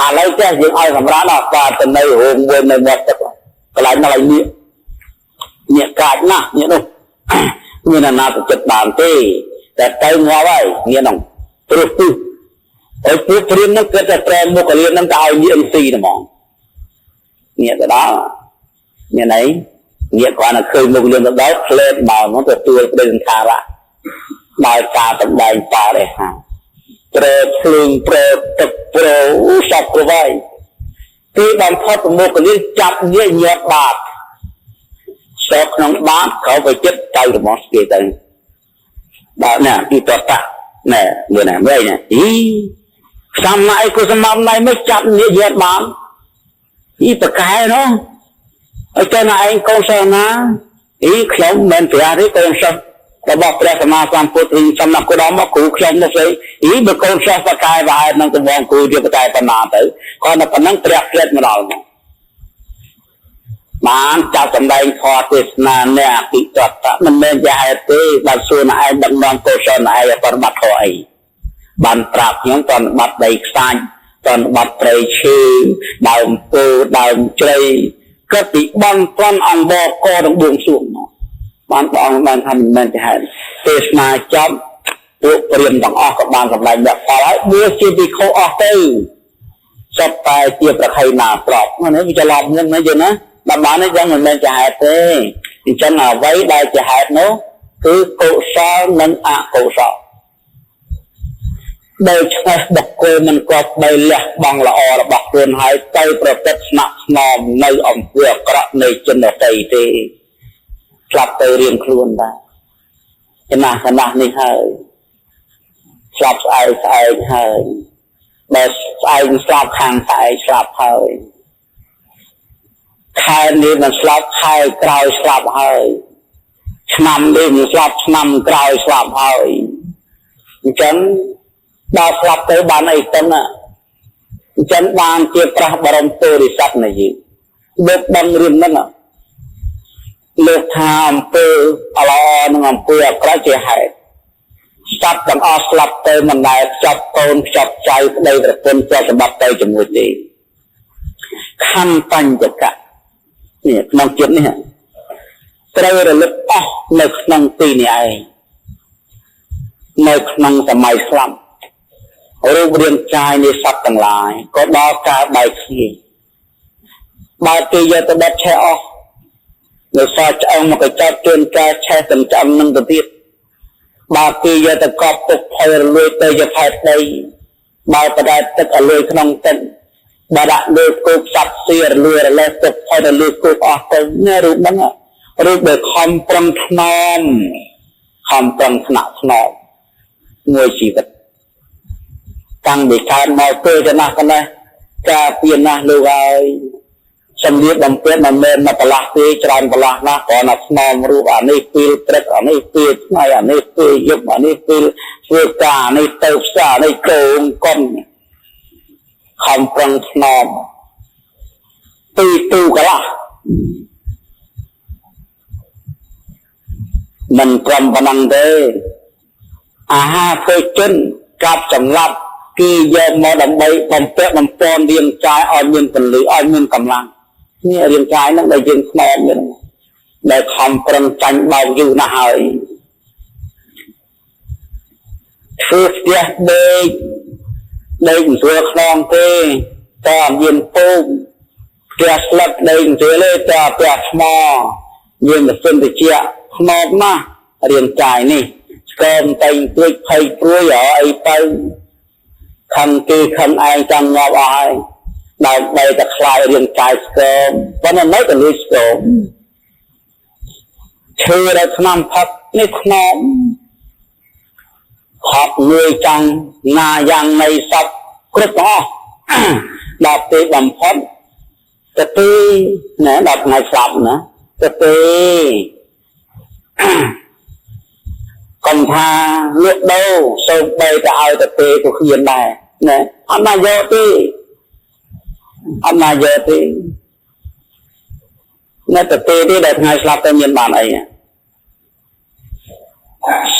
ឥឡូវចេះយើងឲ្យសម្រាប់ដល់បាទទៅនៅរោងមួយនៅមាត់ទឹកកន្លែងណានេះអ្នកកាចណាស់នេះនោះមានអាណាទៅចិត្តបានទេតែទៅងាប់ហើយងារនោះព្រោះគឺអើពួកព្រាមនឹងគិតតែប្រែមុខលៀននឹងទៅឲ្យនិយាយស៊ីហ្មងងារទៅដល់មានអីងារគាត់នឹងឃើញមុខលៀនទៅដល់ផ្លេតមកនោះទទួលប្រេសង្ខារៈដោយការតម្ដែងបរិហាប្រែភ្លើងប្រែទឹកប្រែសពទៅហើយគឺបំផុតមុខលៀនចាប់ងាយញាត់បាតសោកក្នុងបាតเขาไปចិត្តទៅរបស់គេទៅដល់ណាទីតតណែមើលណាមើលណាសម័យក៏សម័យមិនចាប់និយាយបានប្រកែនោះឲ្យទៅណាឯងកូនសិស្សណាខ្ញុំមិនប្រាទេកូនសិស្សរបស់ព្រះសម្មាសម្ពុទ្ធសំណាក់គោដមមកគ្រូខ្ញុំនោះស្អីបើកូនសិស្សប្រកែប្រហែលនឹងតំងគ្រូជាប្រកែប៉ុណ្ណាទៅគាត់តែប៉ុណ្ណឹងព្រះផ្លេតមកដល់មកបានចាប់សម្ដែងខទេសនាអ្នកអភិតតមិនមែនជាហេតុទេដល់សួរណែឯងដឹកនាំកុសលណែឯងប្របាត់ខអីបានប្រាប់ខ្ញុំតនបាត់ដីខ្សាច់តនបាត់ព្រៃឈើដើមពោដើមជ្រៃក៏ពីបងប្លន់អង្គបកនឹងបួងសួងបានព្រះអង្គបានថាមិនមែនជាហេតុទេសនាចាប់ពួកព្រាមទាំងអស់ក៏បានសម្ដែងដាក់ផលហើយបួសជាភិក្ខុអស់ទៅសពតែជាប្រខៃណាប្របនេះវាច្រឡំហ្នឹងណាយើងណាដល់បាននេះយ៉ាងមិនមែនជាហេតុទេអញ្ចឹងអ្វីដែលជាហេតុនោះគឺកុសលនិងអកុសលដោយឆ្កេះបុគ្គលមិនគប់បីលះបង់ល្អរបស់ខ្លួនហើយទៅប្រព្រឹត្តស្នាក់ស្នំនៅអំពើអាក្រក់នៃជនដទៃទេស្លាប់ទៅរៀងខ្លួនដែរចំណាស់នេះហើយស្លាប់ស្អែកហើយបើស្អែកស្លាប់ខាងស្អែកស្លាប់ហើយខែនេះមិនស្លាប់ខែក្រោយស្លាប់ហើយ ឆ្នាំនេះមិនស្លាប់ឆ្នាំក្រោយស្លាប់ហើយអញ្ចឹងដល់ស្លាប់ទៅបានអីទៅណាអញ្ចឹងបានជាព្រះបរមពុរិស័ទនៃយើងលោកដឹងរឿងហ្នឹងលោកថាអំពើល្អនិងអំពើអាក្រក់ជាហេតុស្ដាប់ទាំងអស់ស្លាប់ទៅមិនដែលខ្ចប់កូនខ្ចប់ចៅប្តីប្រពន្ធជាសម្បត្តិទៅជាមួយទេខណ្ឌបញ្ចកៈនេះក្នុងចិត្តនេះត្រូវរលឹកអស់នៅក្នុងទីនេះឯងនៅក្នុងសម័យស្លាប់រូបរាងកាយនៃសត្វទាំងឡាយក៏ដល់ការបែកគ្នាបើគេយកទៅដុតឆេះអស់នៅសល់ឆ្អឹងមកកចាប់ជួនកាលឆេះទាំងឆ្អឹងនឹងទៅទៀតបើគេយកទៅកប់ទុកផុយរលួយទៅជាផែនដីបើបដែតទឹកឲ្យលួយក្នុងទឹកបើដាក់លើគោកសັບសៀរលួយរលេះទុកផុយរលួយគោកអស់ទៅនេះរូបហ្នឹងរូបដែលខំប្រឹងថ្នមខំប្រឹងថ្នាក់ថ្នមមួយជីវិតតាំងពីកើតមកទៅចំណាស់កណ្ដេះការពៀនណាស់លោកហើយសម្លៀកបំពាក់មិនមែនមកប្រឡាស់ទេច្រើនប្រឡាស់ណាស់គ្រាន់តែថ្នមរូបអានេះពេលព្រឹកអានេះពេលថ្ងៃអានេះពេលយប់អានេះពេលធ្វើការអានេះទៅផ្សារនេះកូនកុនខំប្រឹងថ្នមពីទូកន្លះមិនព្រមប៉ុណ្ណឹងទេអាហារធ្វើចិនកាប់សម្លាប់គឺយកមកដើម្បីបំពាក់បំពន់រាងកាយឲ្យមានពលិឲ្យមានកម្លាំងនេះរាងកាយហ្នឹងដែលយើងខ្នងហ្នឹងដែលខំប្រឹងចាញ់បោកយូរណាស់ហើយធ្វើផ្ទះដេកមិនស្រួលខ្នងទេតើមានពូកផ្ទះស្លឹកដេកមិនស្រួលទេតើផ្ទះថ្មមានម៉ាស៊ីនត្រជាក់ខ្នងណាស់រាងកាយនេះស្គមតែងព្រួយភ័យព្រួយអីទៅខំគេខំឯងចង់ងាប់អស់ហើយដើម្បីតែខ្លាយរាងកាយស្គមប៉ុន្តែនៅតែលួចស្គមឈឺដល់ឆ្នាំផឹកនេះខ្នងហត់ងឿយចង់ណាយ៉ាងនៃសពគ្រប់អស់ដល់ពេលបំផុតទៅទីណែដល់ថ្ងៃស្លាប់ណាទៅទីកុំថាលក់ដូរសូម្បីតែឲ្យទៅពេលក៏ឃ្លានដែរណាអត់ណាយកទេអត់ណាយកទេនៅទៅពេលនេះដែលថ្ងៃស្លាប់ទៅមានបានអី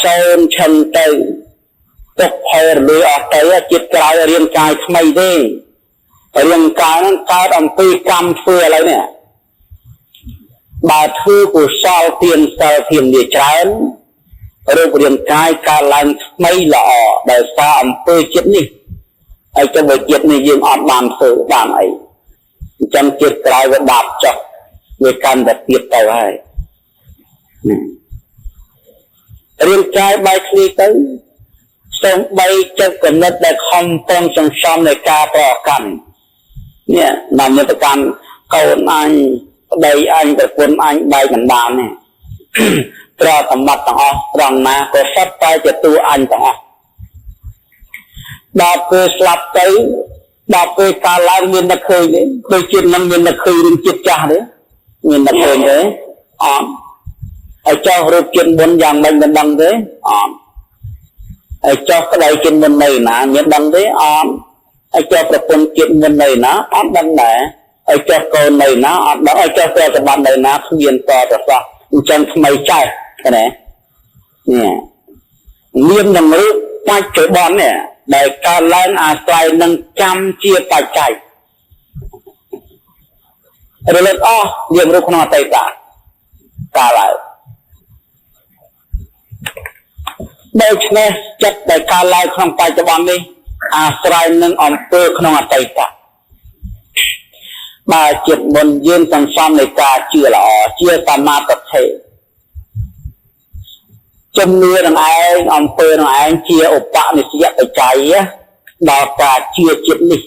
សូនឈិនទៅទុកផែរលួយអស់ទៅចិត្តក្រោយរាងកាយថ្មីទេរាងកាយហ្នឹងកើតអំពីកម្មធ្វើឥឡូវនេះបើធ្វើកុសលទានសិលធានាច្រើនរូបរាងកាយកើតឡើងថ្មីល្អដោយសារអំពើចិត្តនេះហើយចុះបើចិត្តនេះយើងអត់បានធ្វើបានអីអញ្ចឹងចិត្តក្រោយវាដាប់ចុះវាកាន់តែទៀតទៅហើយរាងកាយបែកគ្នាទៅសូម្បីចិត្តគំនិតដែលខំប្រឹងសន្សំនៃការប្រកាន់នេះនាំទៅកាន់កូនអញប្តីអញប្រពន្ធអញបែកកណ្ដាលនេះត្រង់សម្បត្តិទាំងអស់ត្រង់ណាក៏សុទ្ធតែជាតួអញទាំងអស់ដល់ពេលស្លាប់ទៅដល់ពេលកាលឡើងមានតែឃើញទេដូចជានឹងមានតែឃើញរឿងចិត្តចាស់ទេមានតែឃើញទេអត់ហើយចោះរូបចិត្តមុនយ៉ាងម៉េចមិនដឹងទេអត់ហើយចោះប្តីចិត្តមុននៅណាមានដឹងទេអត់ហើយចោះប្រពន្ធចិត្តមុននៅណាអត់ដឹងដែរហើយចោះកូននៅណាអត់ដឹងហើយចោះប្រតិបត្តិនៅណាគ្មានតទៅសោះអញ្ចឹងថ្មីចោលណានេះមាននឹងរូបបច្ចុប្បន្ននេះដែលកើតឡើងអាស្រ័យនឹងកម្មជាបច្ច័យរលឹកអស់យើងរូបក្នុងអតីតកាលឡើងដូច្នេះចិត្តដែលកើតឡើងក្នុងបច្ចុប្បន្ននេះអាស្រ័យនឹងអំពើក្នុងអតីតបើចិត្តមុនយើងសន្សំនៃការជឿល្អជាសមាធិជំនឿនឹងឯងអំពើនឹងឯងជាឧបនិស្សយបច្ច័យដល់ការជឿចិត្តនេះ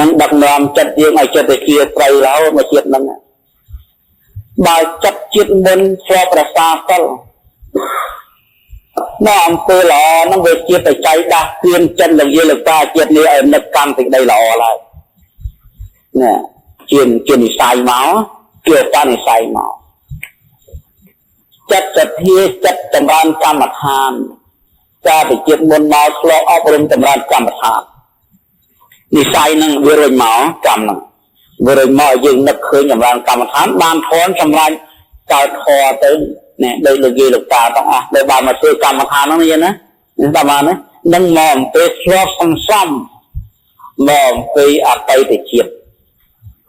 នឹងដឹកនាំចិត្តយើងឲ្យចិត្តទៅជាប្រៃរហូតមកជាតិនឹងបើចិត្តជាតិមុនធ្លាប់ប្រសាសិលនៅអំពើល្អនឹងវាជាបច្ច័យដាស់ទានចិត្តលយាលកាជាតិនេះឲ្យនឹកកម្មសេចក្តីល្អឡើយជានិស័យមកជាឧបនិស្ស័យមក ចិត្តសទ្ធាចិត្តចម្រើនកម្មដ្ឋានការទៅជាតិមុនមកឆ្លងអប់រំចម្រើនកម្មដ្ឋាននិស័យនឹងវារុញមកកម្មនឹងវារុញមកយើងនឹកឃើញចម្រើនកម្មដ្ឋានបានធន់សម្រាប់កើតធរទៅណែដោយលោកយាយលោកតាទាំងអស់ដែលបានមកធ្វើកម្មដ្ឋានហ្នឹងយល់ណាតាមបានណានឹងមកអំពីឆ្លោះសង្សំមកអំពីអតីតជាតិ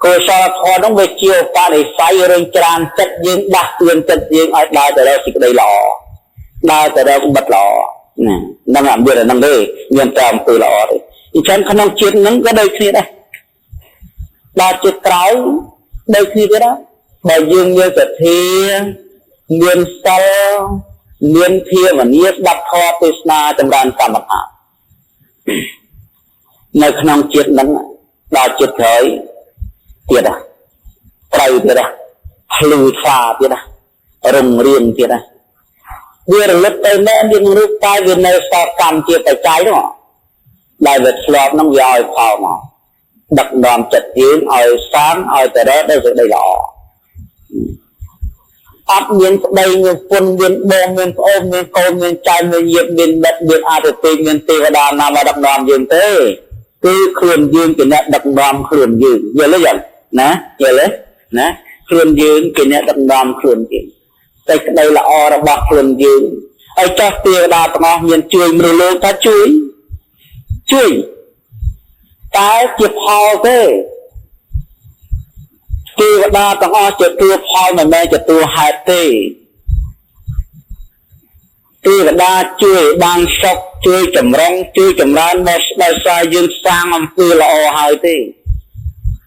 កុសលធម៌នោះវាជាបរិស័យរញច្រានចិត្តយើងដាស់តឿនចិត្តយើងឲ្យដើរទៅរកសេចក្តីល្អដើរទៅរកបិទល្អណានឹងអត់មានហ្នឹងទេមានតែអំពើល្អទេអញ្ចឹងក្នុងជាតិហ្នឹងក៏ដូចគ្នាដែរដល់ជាតិក្រោយដូចគ្នាទៀតណាបើយើងមានសទ្ធាមានសិលមានភាវនាស្ដាប់ធម៌ទេសនាចម្រើនកម្មដ្ឋាននៅក្នុងជាតិហ្នឹងដល់ជាតិក្រោយទៀតណាត្រូវទៀតណាភ្លឺថ្លាទៀតណារុងរៀងទៀតណាវារលឹកទៅមែនយើងរូបកាយវានៅសកម្មជាបច្ច័យនោះដែលវាធ្លាប់នឹងវាឲ្យផលមកដឹកនាំចិត្តយើងឲ្យសានឲ្យទៅរកដោយសេចក្តីល្អអត់មានប្តីមានពុនមានបងមានប្អូនមានកូនមានចៅមានញាតិមានមិត្តមានអតិថិមានទេវតាណាមកដឹកនាំយើងទេគឺខ្លួនយើងជាអ្នកដឹកនាំខ្លួនយើងយល់ទេណាយល់ទេណាខ្លួនយើងជាអ្នកដឹកនាំខ្លួនយើងតែក្តីល្អរបស់ខ្លួនយើងឲ្យចាស់ទេវតាទាំងអស់មានជួយមនុស្សលោកថាជួយតែជាផលទេទេវតាទាំងអស់ជាទួផលមិនមែនជាទួហេតុទេទេវតាជួយបានសុខជួយចម្រុងជួយចម្រើនមកដោយសារយើងសាងអំពើល្អហើយទេ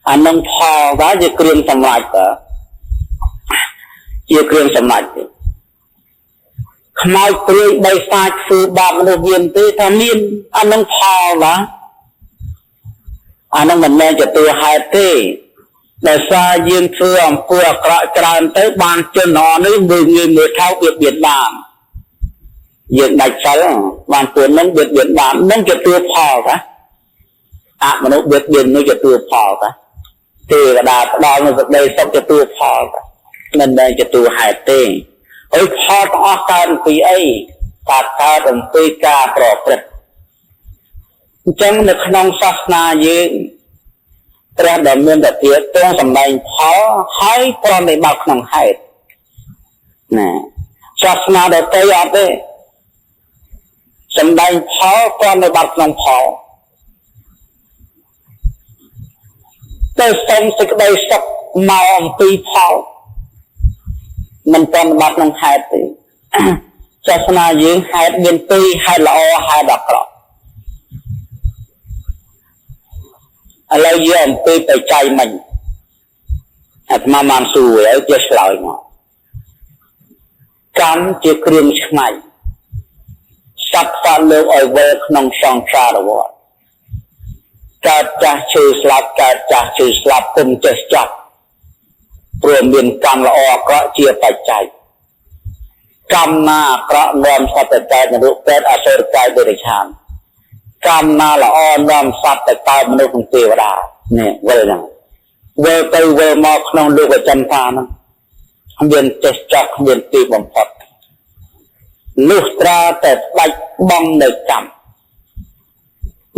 អានឹងផលថាជាគ្រឿងសម្រេចតើជាគ្រឿងសម្រេចទេខ្មោចព្រាយបីសាចធ្វើបាបមនុស្សមានទេថាមានអានឹងផលណាអានឹងមិនមែនជាទួហេតុទេដោយសារយើងធ្វើអំពើអាក្រក់ច្រើនទៅបានជនអនេះមើលថោកបៀតបានយើងដាច់សិលបានពួកនឹងបៀតបាននឹងជាទួផលតាអមនុស្សបៀតនោះជាទួផលតាទេវតាផ្ដល់នូវសេចក្តីសុខជាទួផលតាមិនមែនជាទួហេតុទេហើយផលទាំងអស់កើតពីអីកើតអំពីការប្រព្រឹត្តអញ្ចឹងនៅក្នុងសាសនាយើងព្រះដែលមានតែទៀតទ្រង់សម្ដែងផលហើយប្រតិបត្តិក្នុងហេតុណាសាសនាដទៃអត់ទេសម្ដែងផលប្រតិបត្តិក្នុងផលទៅសុំសេចក្តីសុខមកអំពីផលមិនប្រតិបត្តិក្នុងហេតុទេសាសនាយើងហេតុមានពីរហេតុល្អហេតុអាក្រក់ឥឡូវយើងអំពីបច្ច័យមិញអាត្មាបានសួរឲ្យចេះឆ្លើយមកកម្មជាគ្រឿងឆ្នៃសត្វសត្វលោកឲ្យវិលក្នុងសង្សារវដ្តកើតចាស់ឈឺស្លាប់កើតចាស់ឈឺស្លាប់គុំចេះចាប់ព្រោះមានកម្មល្អអាក្រក់ជាបច្ច័យកម្មណាអាក្រក់នាំសត្វទៅកើតនរកកើតអសុរកាយបរិឆានកម្មណាល្អនាំសត្វទៅកើតមនុស្សនិងទេវតានេះវិលហ្នឹងវិលទៅវិលមកក្នុងលោកអចិន្តាហ្នឹងមានចេះចាប់មានទីបំផុតលុះត្រាតែស្ដាច់បងនៅកម្ម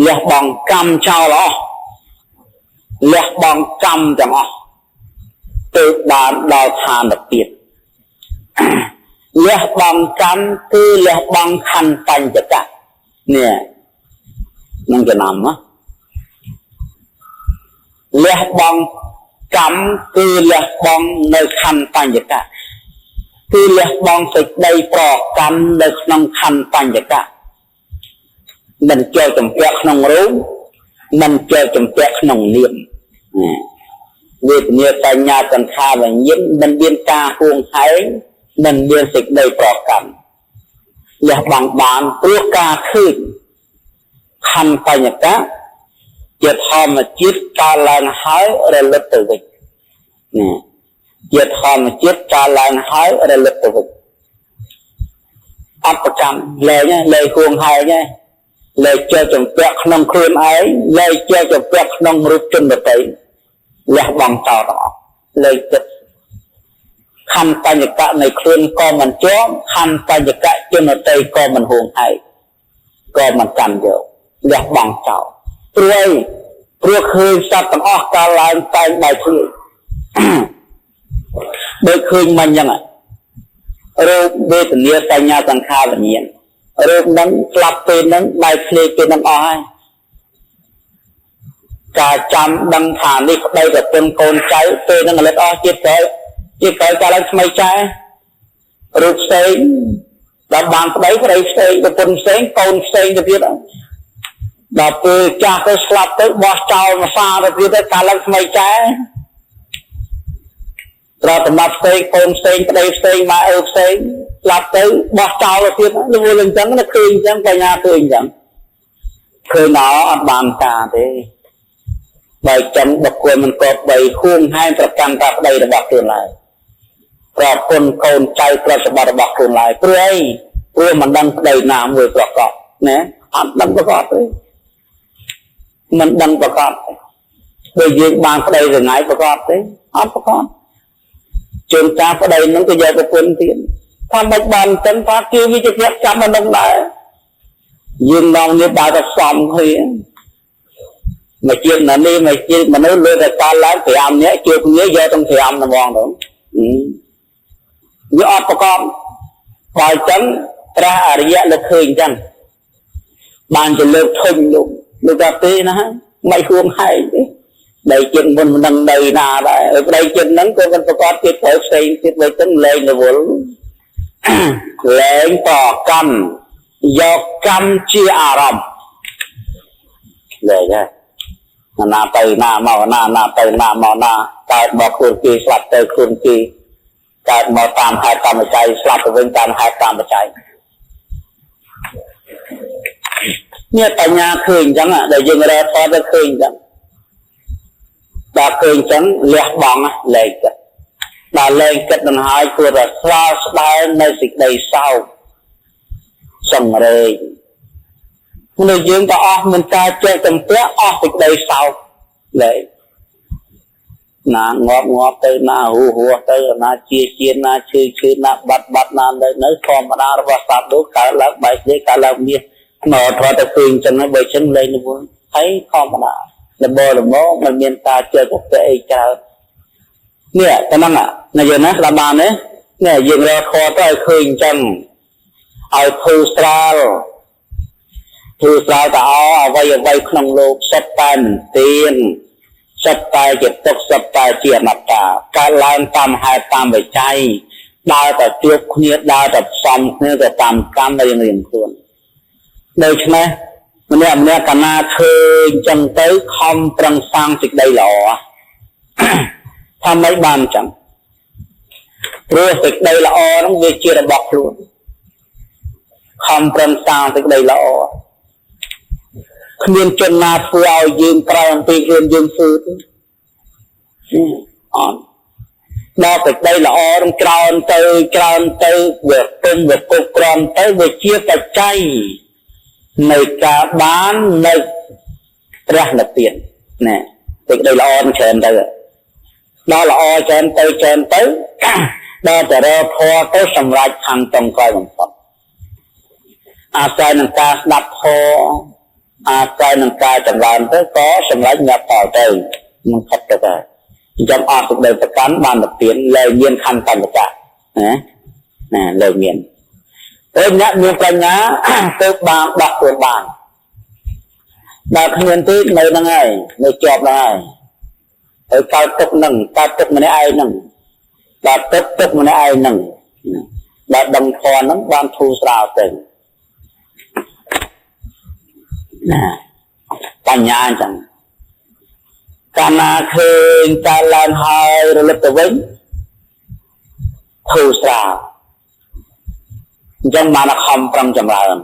លះបង់កម្មចោលអស់លះបង់កម្មទាំងអស់ទៅបានដល់ឋានភាពលះបង់កម្មគឺលះបង់ខណ្ឌបញ្ចកៈនេះនឹងចំណាំណាលះបង់កម្មគឺលះបង់នៅខណ្ឌបញ្ចកៈគឺលះបង់សេចក្តីប្រកម្មនៅក្នុងខណ្ឌបញ្ចកៈមិនចូលចម្ពាក់ក្នុងរូបមិនចូលចម្ពាក់ក្នុងនាមវេទនាសញ្ញាសង្ខារវិញ្ញាណមិនមានការហួងហែងមិនមានសេចក្តីប្រកម្មលះបង់បានព្រោះការឃើញខណ្ឌបញ្ញកៈជាធម្មជាតិកើតឡើងហើយរលត់ទៅវិញជាធម្មជាតិកើតឡើងហើយរលត់ទៅវិញអបកម្មលែងហួងហែងលែងចូលចម្ពាក់ក្នុងខ្លួនឯងលែងចូលចម្ពាក់ក្នុងរូបជនដទៃលះបង់ចោលទាំងអស់លែងចិត្តខ ខណ្ឌបញ្ញកៈនៃខ្លួនក៏មិនជាប់ខណ្ឌបញ្ញកៈជនតីក៏មិនហួងហែកក៏មិនកាន់យកលះបង់ចោលព្រោះព្រោះឃើញសត្វទាំងអស់កាលឡើងតែងដៃខ្លួន ដូចឃើញមិញចឹងរូបវេទនាសញ្ញាសង្ខារវិញ្ញាណរូបនឹងស្លាប់ពេលហ្នឹងដៃភ្លេចពេលហ្នឹងអស់ហើយការចាំដឹងថានេះប្តីប្រពន្ធកូនចៅពេលហ្នឹងរលត់អស់ជាតិក្រោយកាលឡើងថ្មីចែរូបផ្សេងដល់បានប្តីផ្សេងប្រពន្ធផ្សេងកូនផ្សេងទៅទៀតដល់ពេលចាស់ទៅស្លាប់ទៅបោះចោលមកសាទៅទៀតទៅកាលឡើងថ្មីចែត្រូវតំណផ្សេងកូនផ្សេងប្តីផ្សេងម៉ែឪផ្សេងស្លាប់ទៅបោះចោលទៅទៀតលួលអញ្ចឹងណាឃើញអញ្ចឹងបញ្ញាឃើញអញ្ចឹងឃើញដល់អត់បានការទេបើចឹងបុគ្គលមិនគប្បីហួងហែងប្រកាន់តាប្តីរបស់ខ្លួនឡើយប្រពន្ធកូនចៅទ្រព្យសម្បត្តិរបស់ខ្លួនឡើយព្រោះអីព្រោះមិនដឹងប្តីណាមួយប្រកបណាអត់ដឹងប្រកបទេមិនដឹងប្រកបដូចយើងបានប្តីរងាយប្រកបទេអត់ប្រកបជួនកាលប្តីនឹងក៏យកប្រពន្ធទៀតថាមិនបានចឹងថាគេវាជាផ្ទះចាំមិនដឹងដែរយើងនាំនេះបើតែសំគ្នាមកជាតិណានេះមកជាតិមនុស្សលើតែកាលឡើង5នាក់ជួបគ្នាយកទាំង5ត្មងទៅវាអត់ប្រកបបើចឹងព្រះអរិយលើឃើញចឹងបានទៅលើកធុញលោកថាទេណាមិនហួងហែងទេដីចិត្តមិនដឹងដីណាដែរដីចិត្តហ្នឹងក៏មិនប្រកបទៀតត្រូវផ្សេងទៀតដូចចឹងលែងរវល់លែងតកម្មយកកម្មជាអារម្មណ៍លែងហើយណាទៅណាមកណាទៅណាមកណាកើតមកខ្លួនគេស្លាប់ទៅខ្លួនគេកើតមកតាមហេតុតាមបច្ច័យស្លាប់ទៅវិញតាមហេតុតាមបច្ច័យនេះបញ្ញាឃើញអញ្ចឹងដែលយើងរកថតទៅឃើញអញ្ចឹងដល់ឃើញអញ្ចឹងលះបង់លែងគិតដល់លែងគិតនឹងហើយគួរតែស្រាលស្បែកនៅសេចក្តីសោកសង្រេងមនុស្សយើងក៏អស់មិនការចេះទាំងផ្ទះអស់សេចក្តីសោកលែងណាងាប់ទៅណាហួទៅណាជាណាឈឺណាបាត់ណានៅធម្មតារបស់សត្វលោកកើតឡើងបែកគ្នាកើតឡើងមាសមកថតទៅឃើញអញ្ចឹងបើអញ្ចឹងលែងទៅវិញហើយធម្មតាល្មមមិនមានការជឿទុកទេអីច្រើននេះតែហ្នឹងណាយើងណាស្ដាប់បានទេនេះយើងរកខទៅឲ្យឃើញអញ្ចឹងឲ្យធូរស្រាលទៅអ្វីក្នុងលោកសុទ្ធតែមិនទៀនសុទ្ធតែជាទុកសុទ្ធតែជាអនត្តាកើតឡើងតាមហេតុតាមបច្ច័យដើរតែជួបគ្នាដើរតែផ្សំគ្នាទៅតាមកម្មដែលរៀងខ្លួនដូច្នេះម្នាក់កណាឃើញចឹងទៅខំប្រឹងសាងសេចក្តីល្អថាមិនបានចឹងព្រោះសេចក្តីល្អហ្នឹងវាជារបស់ខ្លួនខំប្រឹងសាងសេចក្តីល្អគ្មានជនណាធ្វើឲ្យយើងក្រោយអំពីខ្លួនយើងធ្វើទេអត់ដល់សេចក្តីល្អនឹងច្រើនទៅវាពេញវាគ្រប់គ្រាន់ទៅវាជាបច្ច័យនៃការបាននៅព្រះនិព្វានណាសេចក្តីល្អនឹងច្រើនទៅដល់ល្អច្រើនទៅដល់តែរកធម៌ទៅសម្រេចខាងតង់ក្រោយបំផុតអាស្រ័យនឹងការស្ដាប់ធម៌អាស្រ័យនឹងការចម្រើនទៅក៏សម្រេចញាប់តទៅនឹងផុតទៅដែរអញ្ចឹងអត់សេចក្តីប្រកាន់បាននិព្វានលែងមានខណ្ឌបញ្ញកៈណាលែងមានពេលអ្នកមានបញ្ញាទៅបានដោះខ្លួនបានដល់គ្មានទេនៅហ្នឹងហើយនៅជាប់ហ្នឹងហើយកើតទុកម្នាក់ឯងហ្នឹងដល់ទុកម្នាក់ឯងហ្នឹងដល់ដឹងធម៌ហ្នឹងបានធូរស្រាលទៅណាបញ្ញាអញ្ចឹងកាលណាឃើញការឡើងហើយរលឹកទៅវិញធូរស្រាលអញ្ចឹងបានខំប្រឹងចម្រើន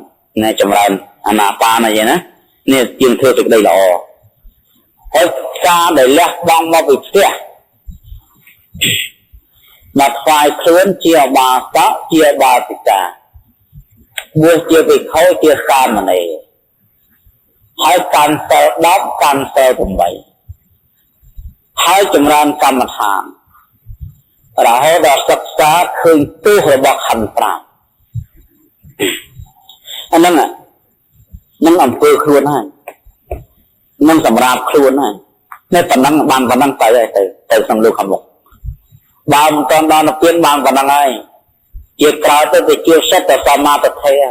ណាចម្រើនអាណាបានអីណានេះជាងធ្វើសេចក្តីល្អហើយការដែលលះបង់មកពីផ្ទះមកថ្វាយខ្លួនជាអបាសកជាអបាសិកាបួសជាភិក្ខុជាសាមណេរហើយកាន់សិល10កាន់សិល8ហើយចម្រើនកម្មដ្ឋាន រហូតដល់សិក្សាឃើញទោសរបស់ខណ្ឌ5អាហ្នឹងនឹងអំពើខ្លួនហើយនឹងសម្រាប់ខ្លួនហើយនៅប៉ុណ្ណឹងបានប៉ុណ្ណឹងទៅក្នុងលោកខាងមុខបើមិនតាន់ដល់និព្វានបានប៉ុណ្ណឹងហើយជាក្រោយទៅវាជាសិទ្ធិសមាធិហើយ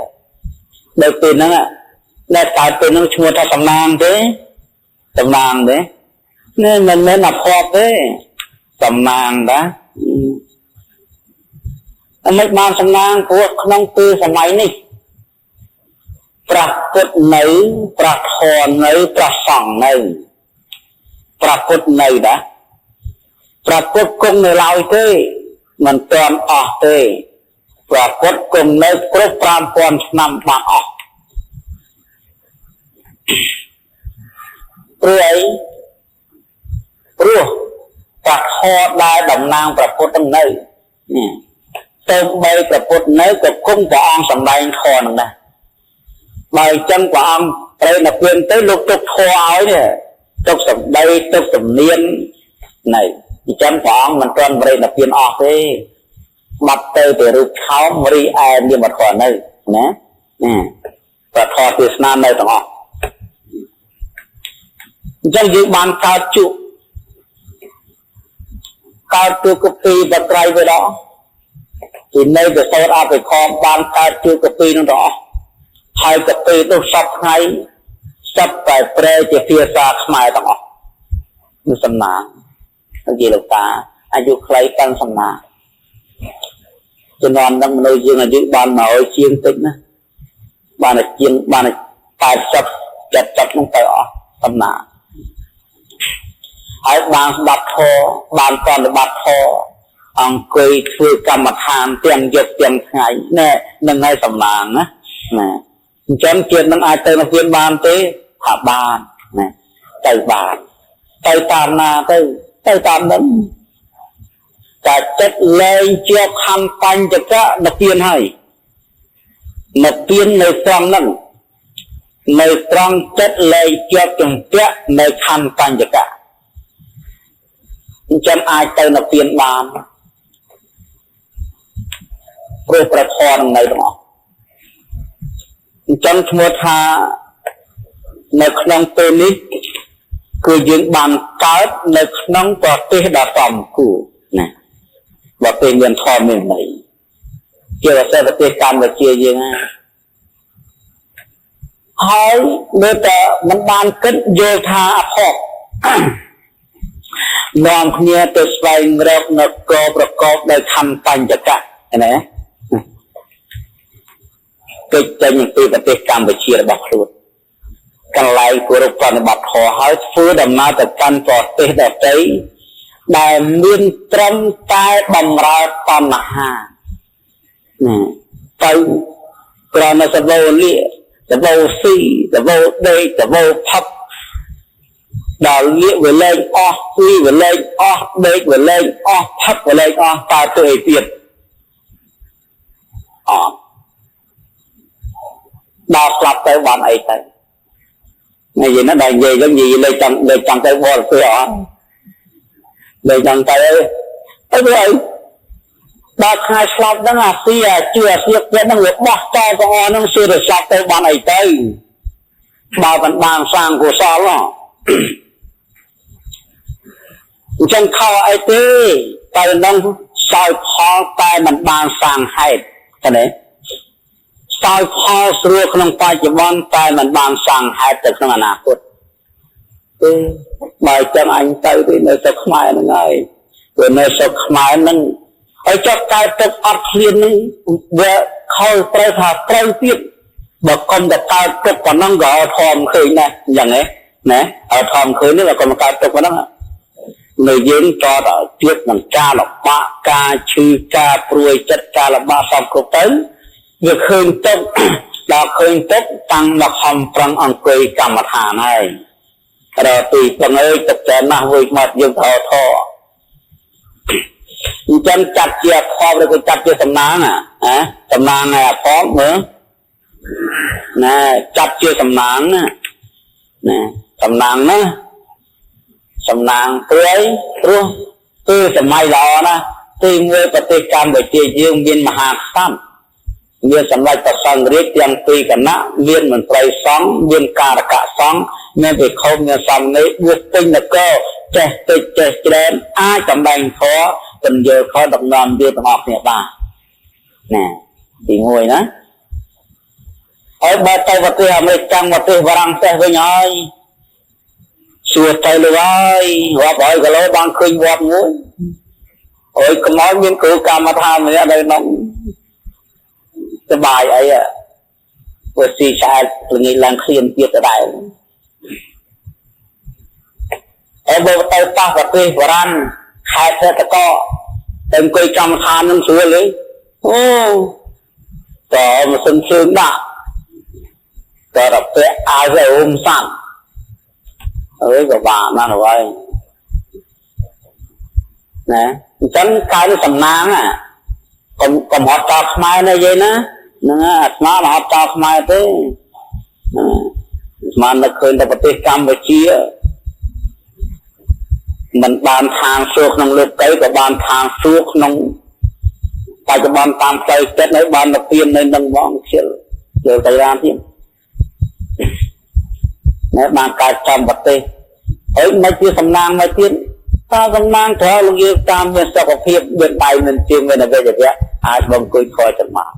ដល់ពេលហ្នឹងដែលកើតពេលហ្នឹងឈ្មោះថាសំណាងទេនេះមិនមែនអភ័ព្វទេសំណាងតាអមិនបានសំណាងព្រោះក្នុងពេលសម័យនេះប្រពុតនៅប្រធននៅប្រសង់នៅប្រពុតនៅតាប្រពុតគង់នៅឡើយទេមិនទាន់អស់ទេប្រពុតគង់នៅគ្រប់ 5,000 ឆ្នាំបានអស់ព្រោះអីព្រោះប្រធនដែលតំណាងប្រពុតនឹងនៅទៅបីប្រពុតនៅក៏គង់ព្រះអង្គសម្ដែងធម៌នឹងដែរបើអញ្ចឹងព្រះអង្គត្រូវនៅពេលទៅលោកទុកធម៌ឲ្យនេះទុកសម្ដីទុកសំនៀននៅអញ្ចឹងព្រះអង្គមិនទាន់បរិនិព្វានអស់ទេបាត់ទៅពីរូបខោមរីឯនាមធម៌នៅណាប្រធមទេសនានៅទាំងអស់អញ្ចឹងយើងបានកើតជក់កើតទូកពីបត្រៃវាដល់ពីនៅទៅសោតអភិខមបានកើតជួយកពីនោះទាំងអស់ហើយកពីនោះសពថ្ងៃសពតែប្រែជាភាសាខ្មែរទាំងអស់នោះសំណាងនិយាយលោកតាអាយុខ្លីកាន់សំណាងជំនាន់នឹងមនុស្សយើងអាយុបាន100ជាងតិចណាបានជាងបាន80 70នោះទៅអស់សំណាងហើយបានស្ដាប់ធម៌បានប្រតិបត្តិធម៌អង្គុយធ្វើកម្មដ្ឋានទាំងយប់ទាំងថ្ងៃណែនឹងឲ្យសំណាងណាអញ្ចឹងជាតិនឹងអាចទៅនិព្វានបានទេថាបានណាទៅបានទៅតាមណាទៅតាមនឹងតែចិត្តលែងជាប់ខណ្ឌបញ្ចកៈនិព្វានហើយនិព្វាននៅត្រង់ហ្នឹងនៅត្រង់ចិត្តលែងជាប់ជំពាក់នៅខណ្ឌបញ្ចកៈអញ្ចឹងអាចទៅនិព្វានបានព្រោះប្រធននៅទាំងអស់អញ្ចឹងឈ្មោះថានៅក្នុងពេលនេះគឺយើងបានកើតនៅក្នុងប្រទេសដ៏សំគួរណាបើពេលមានធម៌មានន័យជាប្រទេសកម្ពុជាយើងហើយមើលតែមិនបានគិតយល់ថាអភ័ព្វនាំគ្នាទៅស្វែងរកនគរប្រកបដោយខណ្ឌបញ្ចកៈណាកិច្ចចេញពីប្រទេសកម្ពុជារបស់ខ្លួនកន្លែងគោរពប្រតិបត្តិធម៌ហើយធ្វើដំណើរទៅកាន់ប្រទេសដទៃដែលមានត្រឹមតែបំរើតណ្ហាទៅក្រណសវោលិសវោស៊ីសវោដេកសវោផឹកដល់លៀកវាលែងអស់ស៊ីវាលែងអស់ដេកវាលែងអស់ផឹកវាលែងអស់តើទៅអីទៀតអត់ដល់ស្លាប់ទៅបានអីទៅនិយាយណាដល់និយាយហ្នឹងនិយាយលេខចង់ទៅបរទេសអត់លេខចង់ទៅអីទៅដល់ថ្ងៃស្លាប់ហ្នឹងអាស៊ីអាជឿអាសៀកទៀតហ្នឹងវាបោះតទាំងអស់ហ្នឹងសួរទៅស្លាប់ទៅបានអីទៅបើមិនបានសាងកុសលអញ្ចឹងខោអីទេតែនឹងសោយផលតែមិនបានសាងហេតុទេសោយផលស្រួលក្នុងបច្ចុប្បន្នតែមិនបានសាងហេតុទៅក្នុងអនាគតទេបើចឹងអញទៅទីនៅស្រុកខ្មែរហ្នឹងហើយព្រោះនៅស្រុកខ្មែរហ្នឹងហើយចុះកើតទឹកអត់ឃ្លានហ្នឹងវាខលត្រូវថាត្រូវទៀតបើកុំតែកើតទឹកប៉ុណ្ណឹងក៏អត់ធំឃើញដែរអញ្ចឹងណាអត់ធំឃើញនេះក៏កើតទឹកប៉ុណ្ណឹងនៅយើងតតទៀតនឹងការលំបាកការឈឺការព្រួយចិត្តការលំបាកសពគ្រប់ទៅវាឃើញទឹកដល់ឃើញទឹកតាំងមកខំប្រឹងអង្គុយកម្មដ្ឋានហើយរកទីបងអើយទឹកច្រើនណាស់វិញមកយើងថតអញ្ចឹងចាត់ជាអភ័ព្វឬក៏ចាត់ជាសំណាងសំណាងឯអភ័ព្វមើលណាចាត់ជាសំណាងណាសំណាងណាសំណាងព្រោះគឺសម័យល្អណា ទីមួយប្រទេសកម្ពុជាយើងមានមហាក្សត្រមានសម្ដេចព្រះសង្ឃរាជទាំងពីរគណៈមានមន្ត្រីសង្ឃមានការកសង្ឃមានភិក្ខុមានសាមណេរបួសពេញនគរចេះតិចចេះច្រើនអាចសម្ដែងធម៌ពន្យល់ខុសដំណំយើងទាំងអស់គ្នាបានណាទីមួយណាហើយបើទៅប្រទេសអាមេរិកចាំងប្រទេសបារាំងសេះវិញហើយសួរទៅលើហើយរាប់ហើយគីឡូបានឃើញវត្តមួយអើយកម្ពុជាមានគ្រូកម្មដ្ឋានម្នាក់នៅក្នុងសបាយអីព្រោះស៊ីឆ្អែតល្ងាចឡើងឃ្លានទៀតទៅដែរហើយបើទៅប៉ះប្រទេសបារាំងខេត្តសេដ្ឋកទៅអង្គុយកម្មដ្ឋាននឹងស្រួលទេអូតើមិនសិនជើងដាក់តើរពាក់អាវអូមសាំអើយក៏បាក់ណាស់ហើយណាអញ្ចឹងកាយសំណាងកំហត់តខ្មែរណាយាយណាហ្នឹងអាស្មារតីអត់តខ្មែរទេស្មាននៅឃើញតែប្រទេសកម្ពុជាមិនបានខាងសួរក្នុងលោកកៃក៏បានខាងសួរក្នុងបច្ចុប្បន្នតាមផ្លូវចិត្តនៅបានទៅពៀននៅនឹងបងខ្ជិលលើទៅរានទៀតណែបានកើតចំប្រទេសហើយមិនជាសំណាងមកទៀតតាសំណាងត្រូវលោកយើងតាមមានសុខភាពមានដៃមានជើងមានអវយវៈអាចបង្គួយខោចំមក